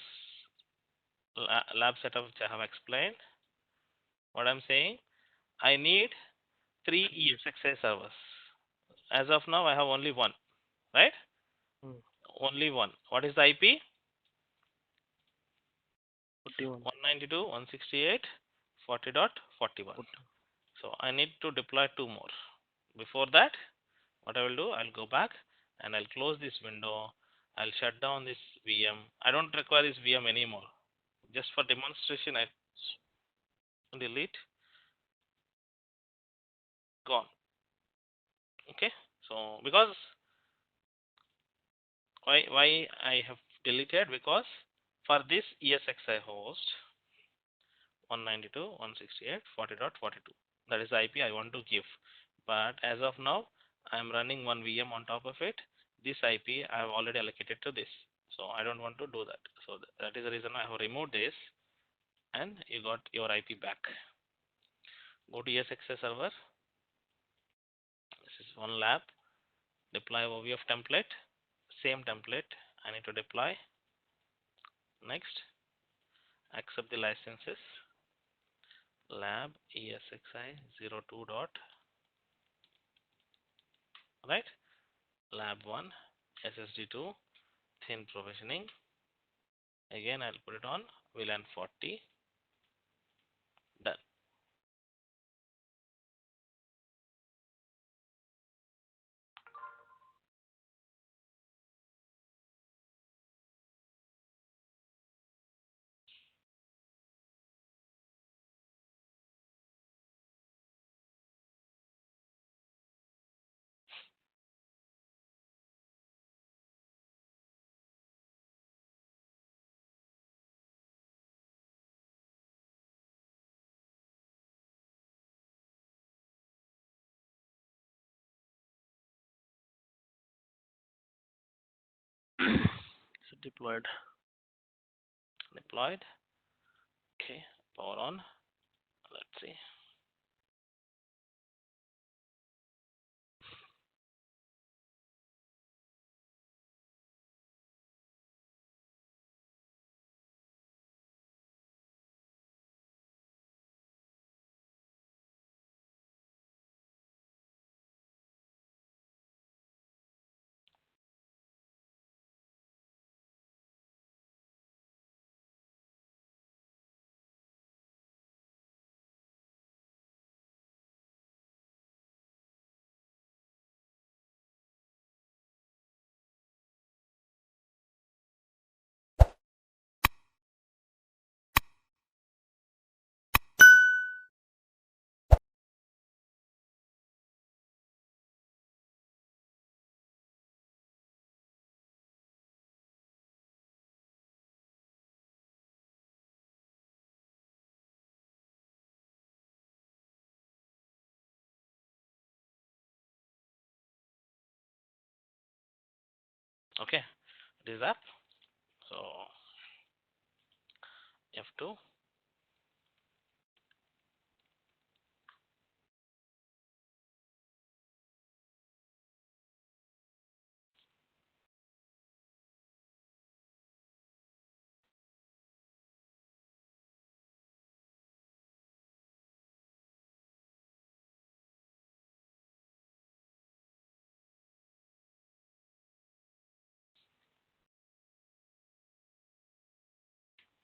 Speaker 1: lab setup which I have explained. What I'm saying, I need 3 ESXi servers. As of now, I have only one, right? Only one. What is the IP?
Speaker 2: 41.
Speaker 1: 192.168.40.41. So I need to deploy 2 more. Before that, what I will do, I'll go back and I'll close this window. I'll shut down this VM. I don't require this VM anymore. Just for demonstration, I delete. Gone. Okay. So because why I have deleted, because for this ESXi host 192.168.40.42, that is the IP I want to give. But as of now, I am running one VM on top of it. This IP I have already allocated to this, so I don't want to do that. So that is the reason I have removed this, and you got your IP back. Go to ESXi server. This is one lab. Deploy OVF template. Same template I need to deploy. Next, accept the licenses. Lab ESXi 02 dot, right? Lab 1 SSD2 thin provisioning. Again, I'll put it on VLAN 40. Done.
Speaker 2: So deployed.
Speaker 1: Deployed. Okay, power on. Let's see. Okay, it is up. So F2.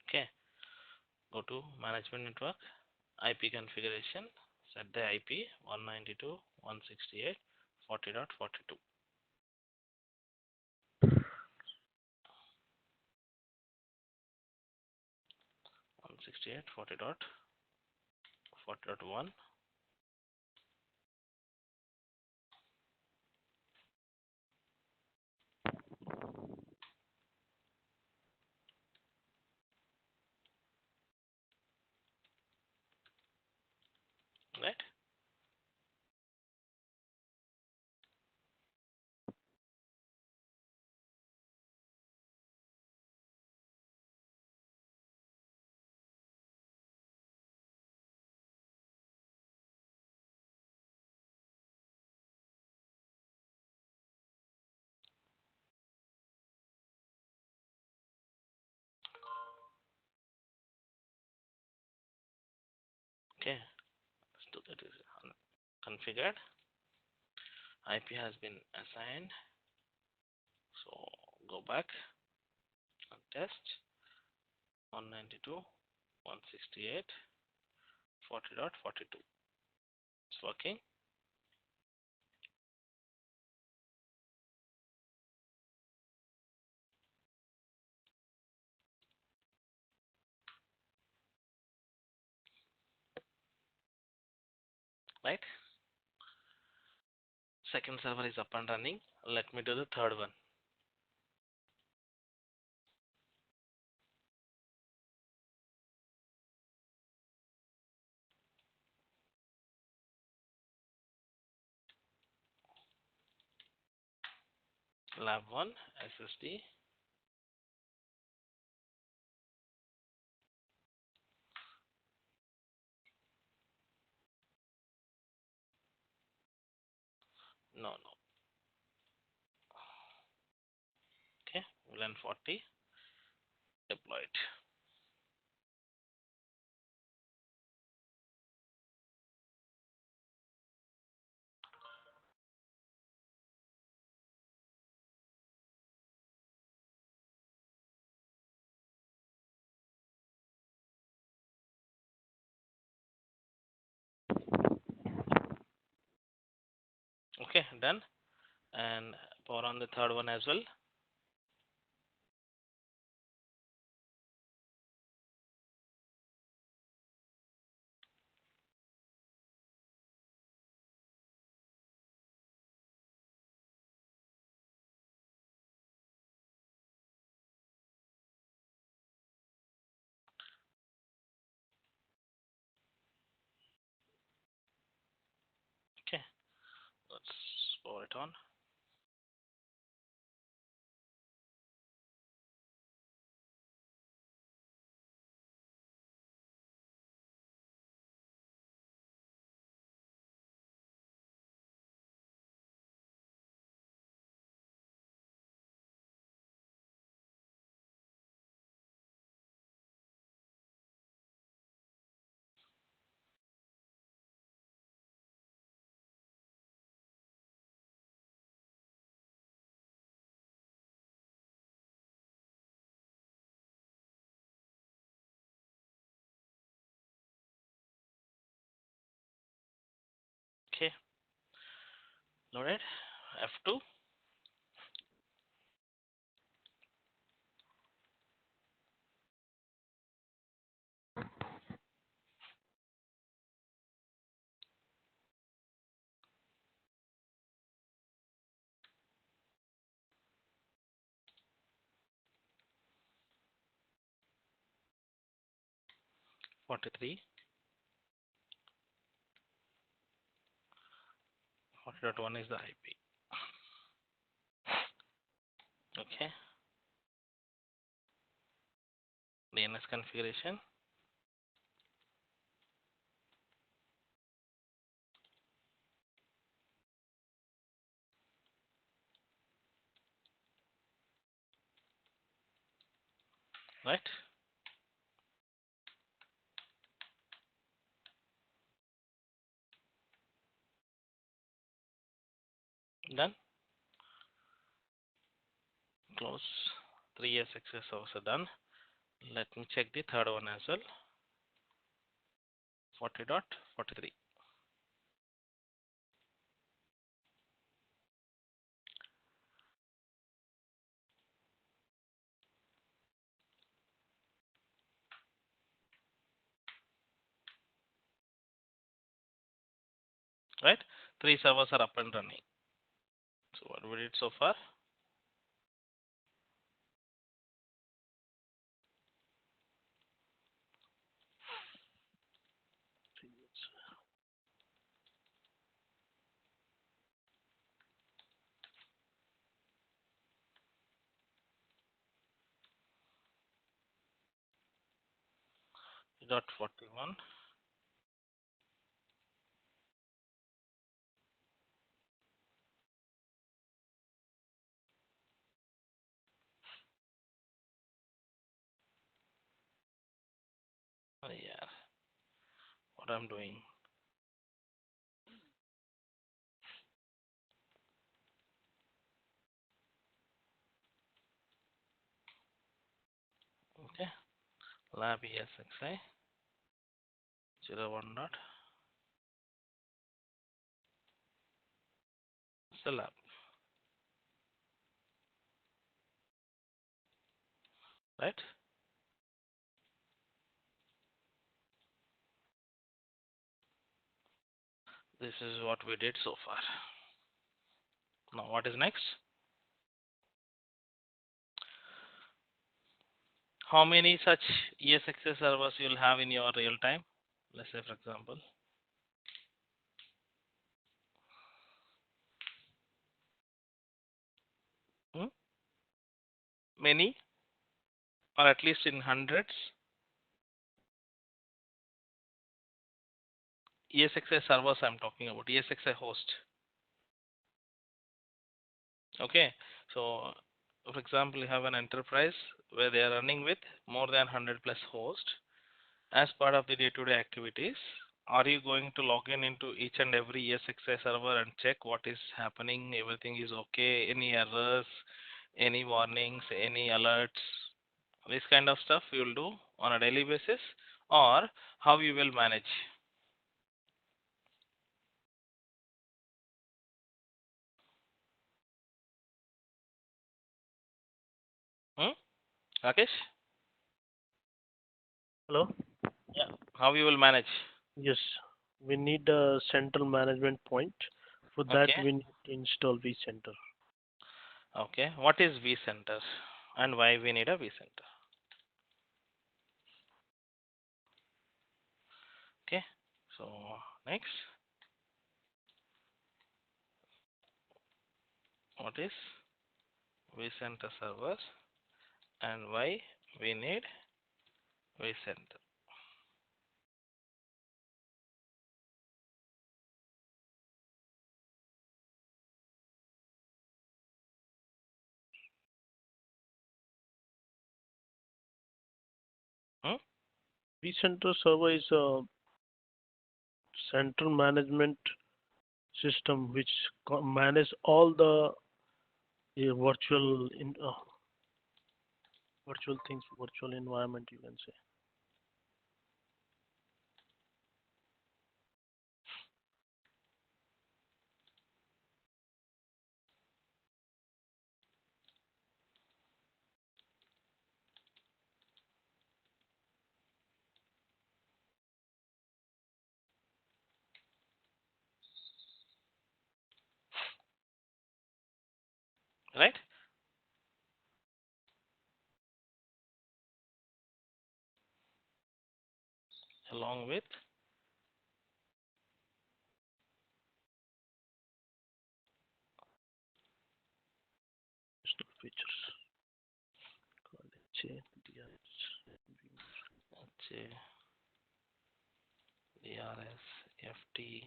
Speaker 1: Okay, go to management network, IP configuration, set the IP 192.168.40.42. 168.40.40.1. Right? Okay, let's do that. Is configured. IP has been assigned. So go back and test 192.168.40.42. It's working. Right? Second server is up and running. Let me do the third one. Lab 1 SSD. No. Okay, LAN 40. Deploy it. Okay, done. And power on the third one as well. Okay, let's power it on. Okay, loaded. F2. .43. 40.1 is the IP. Okay. DNS configuration. Right. Done. Close. 3 ESXi servers are done. Let me check the third one as well. 40.43. Right. 3 servers are up and running. So what we did so far? Dot 41. Oh, yeah. What I'm doing. Okay. Lab ESXi 01 dot. It's the lab. Right. This is what we did so far. Now what is next? How many such ESXi servers you will have in your real time? Let's say, for example, many, or at least in hundreds. ESXi servers I'm talking about, ESXi host. Okay, so for example, you have an enterprise where they are running with more than 100 plus hosts. As part of the day-to-day activities, are you going to log in into each and every ESXi server and check what is happening, everything is okay, any errors, any warnings, any alerts, this kind of stuff you will do on a daily basis, or how you will manage? Rakesh?
Speaker 2: Hello?
Speaker 1: Yeah. How you will manage?
Speaker 2: Yes, we need a central management point. For that,
Speaker 1: Okay.
Speaker 2: we need to install vCenter.
Speaker 1: Okay. What is Vcenter and why we need a Vcenter? Okay. So next, what is Vcenter servers and why we need Vcenter?
Speaker 2: vCenter server is a central management system which manage all the virtual things, virtual environment, you can say.
Speaker 1: Right? Along with
Speaker 2: Features.
Speaker 1: J DRS FT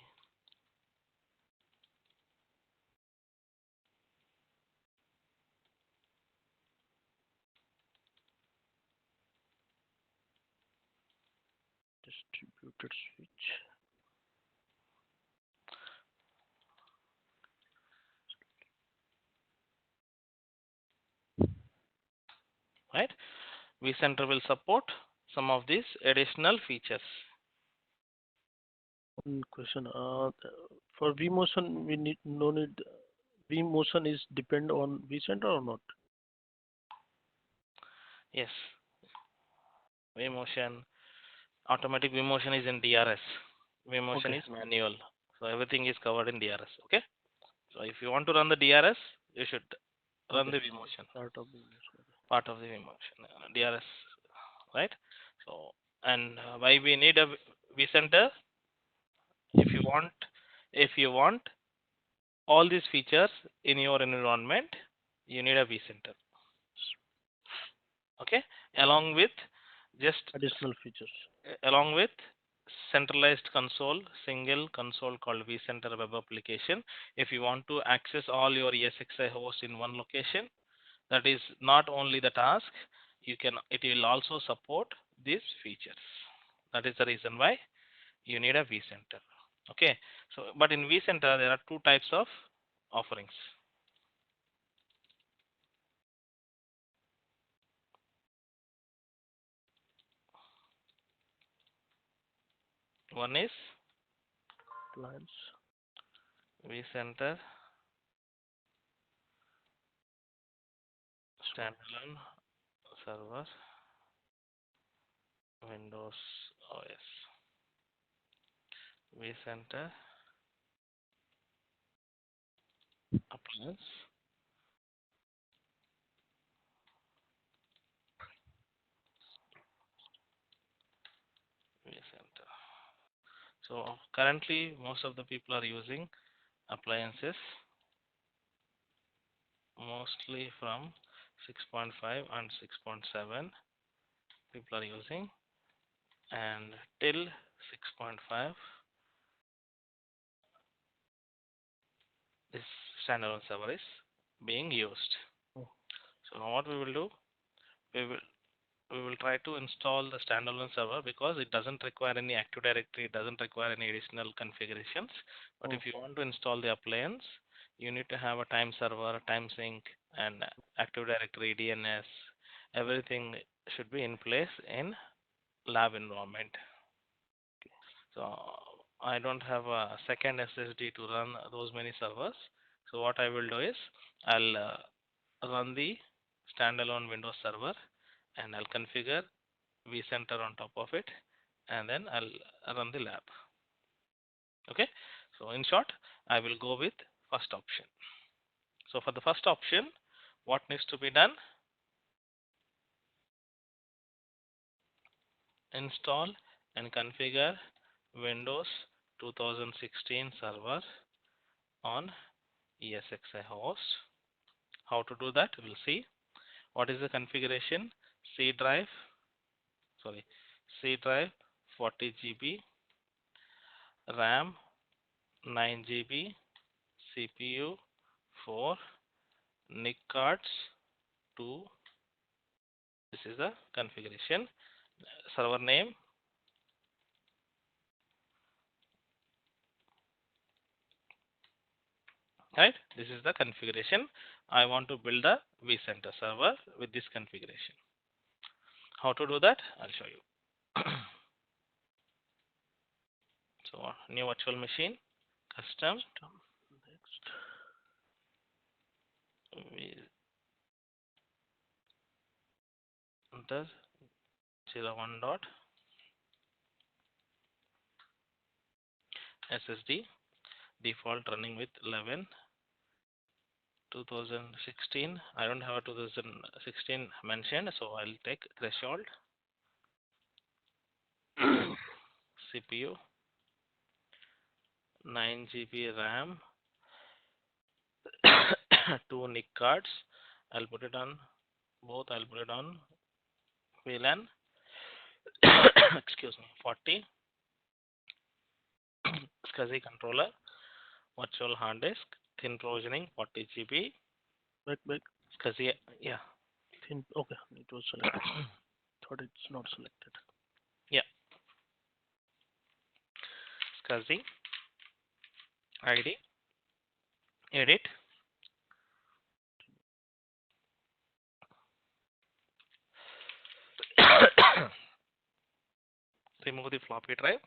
Speaker 2: Distributed switch.
Speaker 1: right? Vcenter will support some of these additional features.
Speaker 2: One question. For vMotion, we need no need. vMotion is depend on vCenter or not?
Speaker 1: Yes, vMotion, automatic vMotion is in DRS. vMotion
Speaker 2: Okay.
Speaker 1: is manual, so everything is covered in DRS. Okay, so if you want to run the DRS, you should run
Speaker 2: Okay.
Speaker 1: the vMotion,
Speaker 2: Part of vMotion.
Speaker 1: part of the vMotion DRS, right? So, and why we need a vCenter? If you want all these features in your environment, you need a vCenter. Okay, along with just
Speaker 2: Additional features.
Speaker 1: along with centralized console, single console called vCenter web application. If you want to access all your ESXi hosts in one location, that is not only the task, it will also support these features. That is the reason why you need a vCenter. Okay, so but in vCenter there are two types of offerings. One is
Speaker 2: Plans.
Speaker 1: vCenter standalone server Windows OS. vCenter appliance vCenter. So currently most of the people are using appliances mostly from 6.5 and 6.7 people are using, and till 6.5 this standalone server is being used.
Speaker 2: Oh.
Speaker 1: So now what we will do, we will try to install the standalone server because it doesn't require any Active Directory, it doesn't require any additional configurations. But if you want to install the appliance, you need to have a time server, time sync, and Active Directory, DNS. Everything should be in place in lab environment. So I don't have a second SSD to run those many servers. So what I will do is I'll run the standalone Windows server and I'll configure vCenter on top of it, and then I'll run the lab. Okay, so in short, I will go with first option. So for the first option, what needs to be done? Install and configure Windows 2016 server on ESXi host. How to do that? We'll see. What is the configuration? C drive 40 GB, RAM 9 GB, CPU 4, NIC cards 2. This is the configuration. Server name, right? This is the configuration. I want to build a vCenter server with this configuration. How to do that? I'll show you. So new virtual machine, custom,
Speaker 2: Next.
Speaker 1: enter 01 dot SSD, default running with 11 2016. I don't have a 2016 mentioned, so I'll take threshold. CPU 9 GB RAM, 2 NIC cards. I'll put it on both. I'll put it on VLAN. excuse me, 40 SCSI controller, virtual hard disk, thin provisioning 40 GB,
Speaker 2: Back.
Speaker 1: SCSI, yeah,
Speaker 2: Thin. Okay, it was selected. Thought it's not selected.
Speaker 1: yeah, SCSI ID, edit, remove the floppy drive,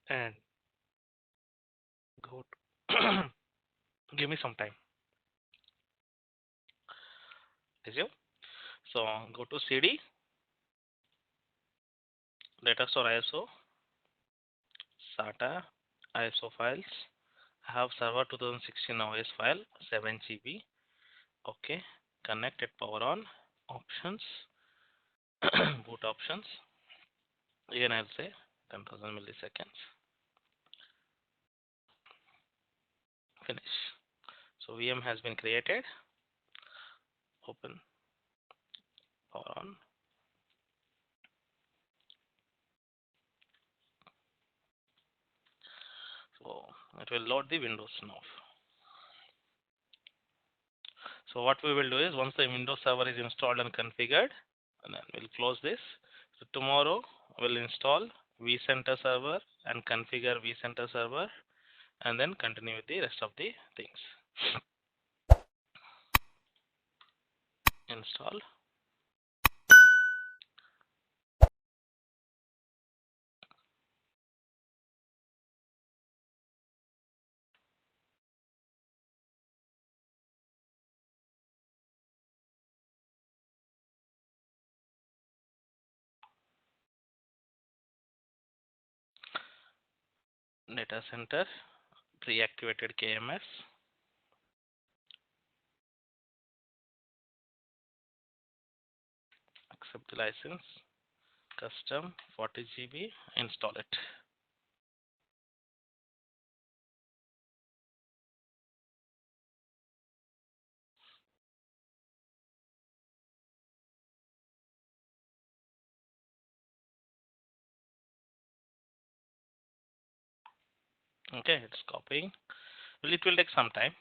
Speaker 1: and go to give me some time. Is you? So go to CD, data store ISO, SATA, ISO files. I have server 2016 OS file 7 GB. Okay, connected power on, options, boot options. Again, I'll say 10,000 milliseconds. Finish. So VM has been created. Open, power on. So it will load the Windows now. So what we will do is once the Windows server is installed and configured, and then we'll close this. So tomorrow we'll install Vcenter server and configure Vcenter server, and then continue with the rest of the things. Install. Data center, pre-activated KMS, accept the license, custom 40 GB, install it. Okay, it's copying. Well, it will take some time.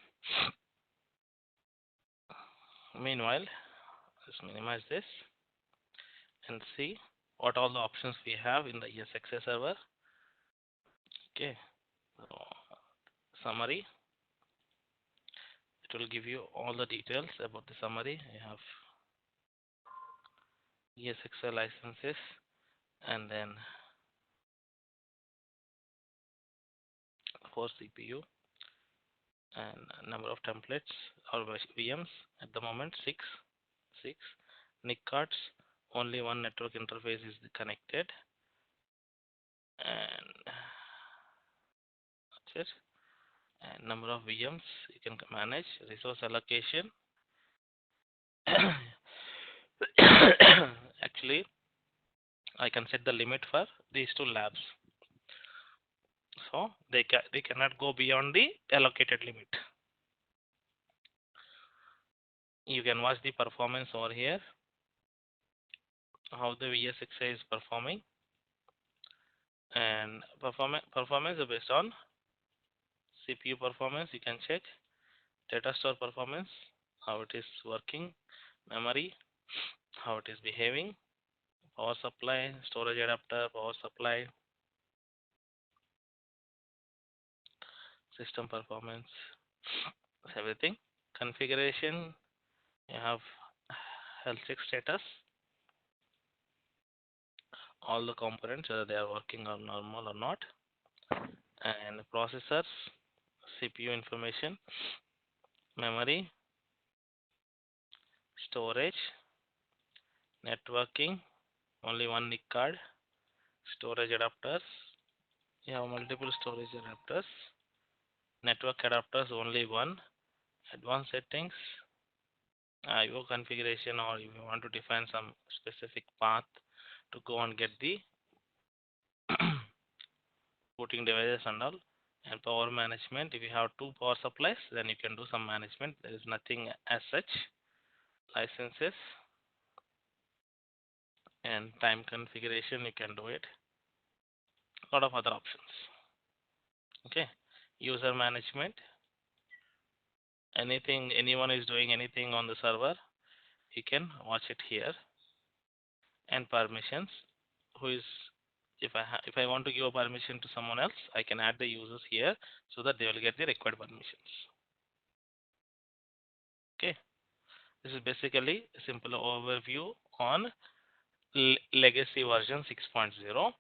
Speaker 1: Meanwhile, let's minimize this and see what all the options we have in the ESXi server. Okay, so summary. It will give you all the details about the summary. You have ESXi licenses, and then for CPU and number of templates or VMs at the moment 6. NIC cards, only one network interface is connected, and that's it. And number of VMs you can manage, resource allocation. Actually, I can set the limit for these two labs, so they cannot go beyond the allocated limit. You can watch the performance over here, how the ESXi is performing, and performance is based on CPU performance. You can check data store performance, how it is working, memory, how it is behaving, power supply, storage adapter, power supply, system performance, everything. Configuration, you have health check status, all the components whether they are working or normal or not, and processors, CPU information, memory, storage, networking, only one NIC card, storage adapters, you have multiple storage adapters, network adapters only one, advanced settings, IO configuration, or if you want to define some specific path to go and get the booting devices and all, and power management. If you have two power supplies, then you can do some management. There is nothing as such. licenses, and time configuration. You can do it. A lot of other options. Okay, user management. Anything, anyone is doing anything on the server, you can watch it here. And permissions. Who is, if I want to give a permission to someone else, I can add the users here so that they will get the required permissions. Okay, this is basically a simple overview on legacy version 6.0.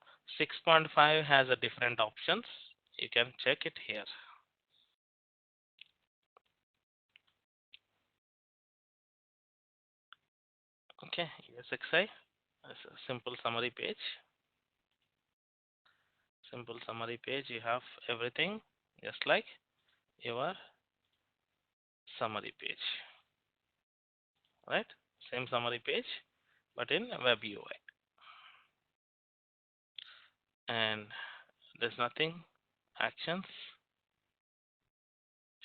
Speaker 1: 6.5 has a different options. You can check it here. Okay, ESXi is a simple summary page. Simple summary page. You have everything just like your summary page, right? Same summary page, but in web UI. And there's nothing. Actions.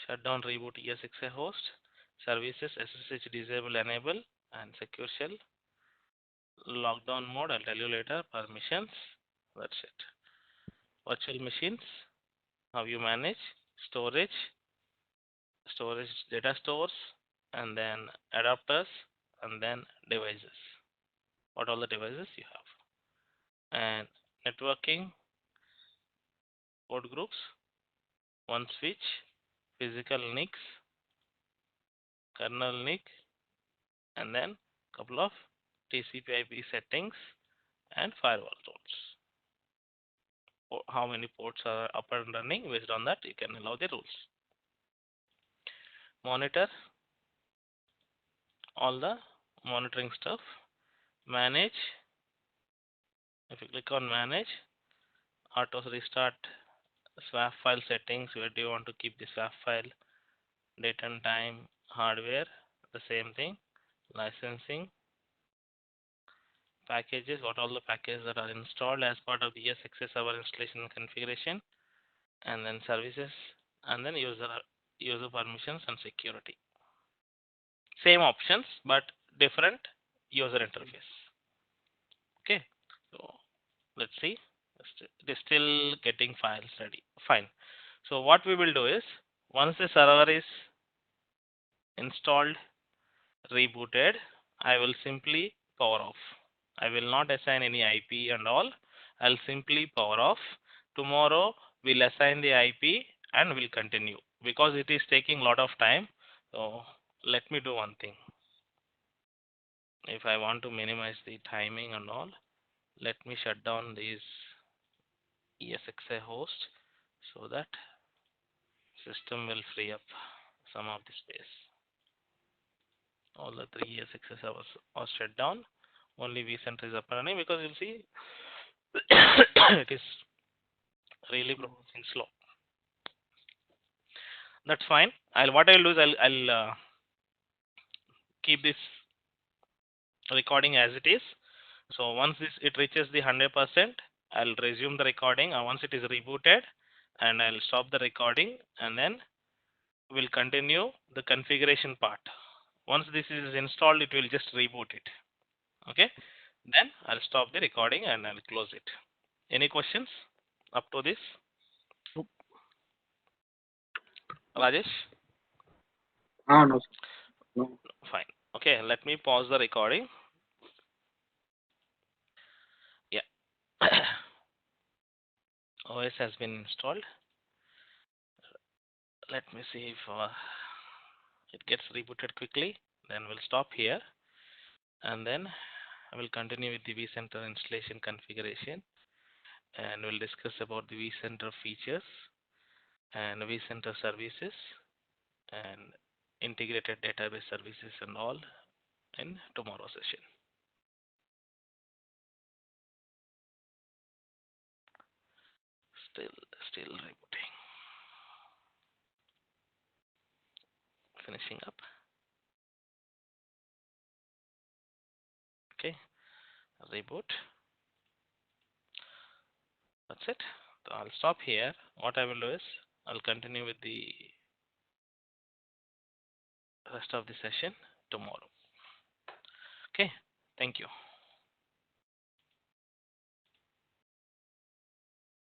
Speaker 1: Shutdown, reboot ESXi host. Services, SSH disable, enable, and secure shell. Lockdown mode, I'll tell you later. Permissions. That's it. Virtual machines. How you manage. Storage data stores, and then adapters, and then devices. What all the devices you have. And networking. Port groups. One switch. Physical NICs. Kernel NIC. And then couple of TCP/IP settings and firewall rules. How many ports are up and running? Based on that, you can allow the rules. Monitor all the monitoring stuff. Manage. If you click on manage, auto restart swap file settings. Where do you want to keep the swap file? Date and time, hardware, the same thing. Licensing, packages, what all the packages that are installed as part of the ESXi server installation and configuration, and then services, and then user permissions and security. Same options but different user interface. Okay, so let's see. It is still getting files ready. Fine. So what we will do is, once the server is installed, rebooted, I will simply power off. I will not assign any IP and all. I'll simply power off. Tomorrow we'll assign the IP and we'll continue because it is taking a lot of time. So let me do one thing. If I want to minimize the timing and all, let me shut down these ESXi host so that system will free up some of the space. All the 3 ESXi servers are shut down. Only Vcenter is up and running because you'll see it is really progressing slow. That's fine. What I'll do is I'll keep this recording as it is. So once it reaches the 100%, I'll resume the recording. Once it is rebooted, and I'll stop the recording, and then we'll continue the configuration part. Once this is installed, it will just reboot it. Okay. Then I'll stop the recording and I'll close it. Any questions up to this?
Speaker 2: Nope.
Speaker 1: Rajesh?
Speaker 3: No, sir. No.
Speaker 1: Fine. Okay, let me pause the recording. Yeah. OS has been installed. Let me see if it gets rebooted quickly. Then we'll stop here. And then I will continue with the Vcenter installation configuration. And we'll discuss about the Vcenter features and Vcenter services and integrated database services and all in tomorrow's session. Still rebooting. Finishing up. Okay, reboot. That's it. So I'll stop here. What I will do is I'll continue with the rest of the session tomorrow. Okay, thank you.